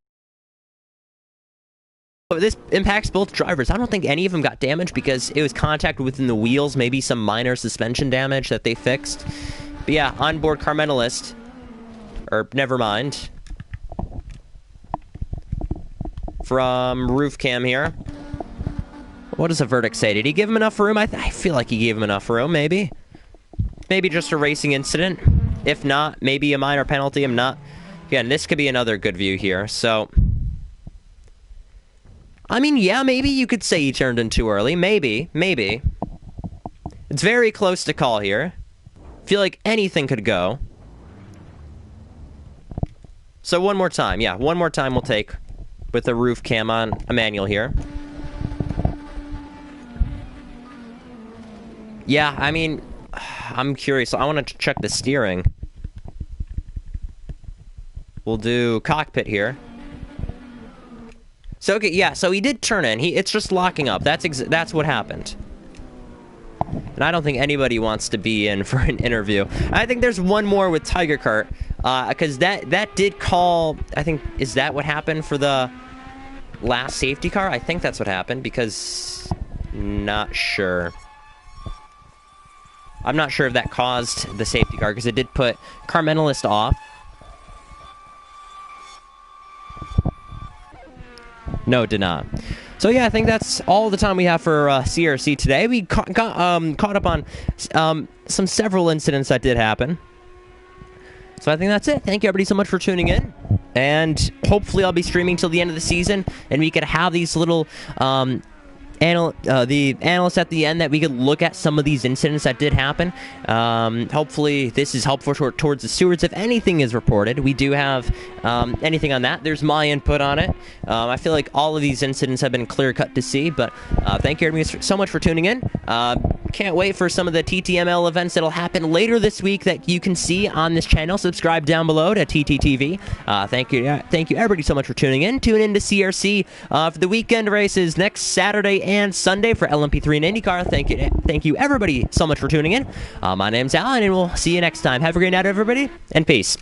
This impacts both drivers. I don't think any of them got damaged because it was contact within the wheels, maybe some minor suspension damage that they fixed. But yeah, onboard Carmenelus, or never mind, from roof cam here. What does the verdict say? Did he give him enough room? I feel like he gave him enough room, maybe. Maybe just a racing incident. If not, maybe a minor penalty. I'm not. Again, this could be another good view here. So, I mean, yeah, maybe you could say he turned in too early. Maybe. It's very close to call here. Feel like anything could go. So one more time. Yeah, one more time we'll take with the roof cam on Emmanuel here. Yeah, I mean, I'm curious. I want to check the steering. We'll do cockpit here. So, okay, yeah, so he did turn in. It's just locking up. That's what happened. And I don't think anybody wants to be in for an interview. I think there's one more with Tiger Kart, because that did call, I think, is that what happened for the last safety car? I think that's what happened, because not sure. I'm not sure if that caused the safety car, because it did put Carmentalist off. No, it did not. So yeah, I think that's all the time we have for CRC today. We caught up on several incidents that did happen. So I think that's it. Thank you everybody so much for tuning in. And hopefully I'll be streaming till the end of the season, and we could have these little the analysts at the end that we could look at some of these incidents that did happen. Hopefully this is helpful towards the stewards if anything is reported. We do have anything on that. There's my input on it. I feel like all of these incidents have been clear-cut to see, but thank you everybody so much for tuning in. Can't wait for some of the TTML events that'll happen later this week that you can see on this channel. Subscribe down below to TTTV. Thank you everybody so much for tuning in. Tune in to CRC for the weekend races next Saturday and Sunday for LMP3 and IndyCar. Thank you everybody so much for tuning in. My name's Alan, and we'll see you next time. Have a great night, everybody, and peace.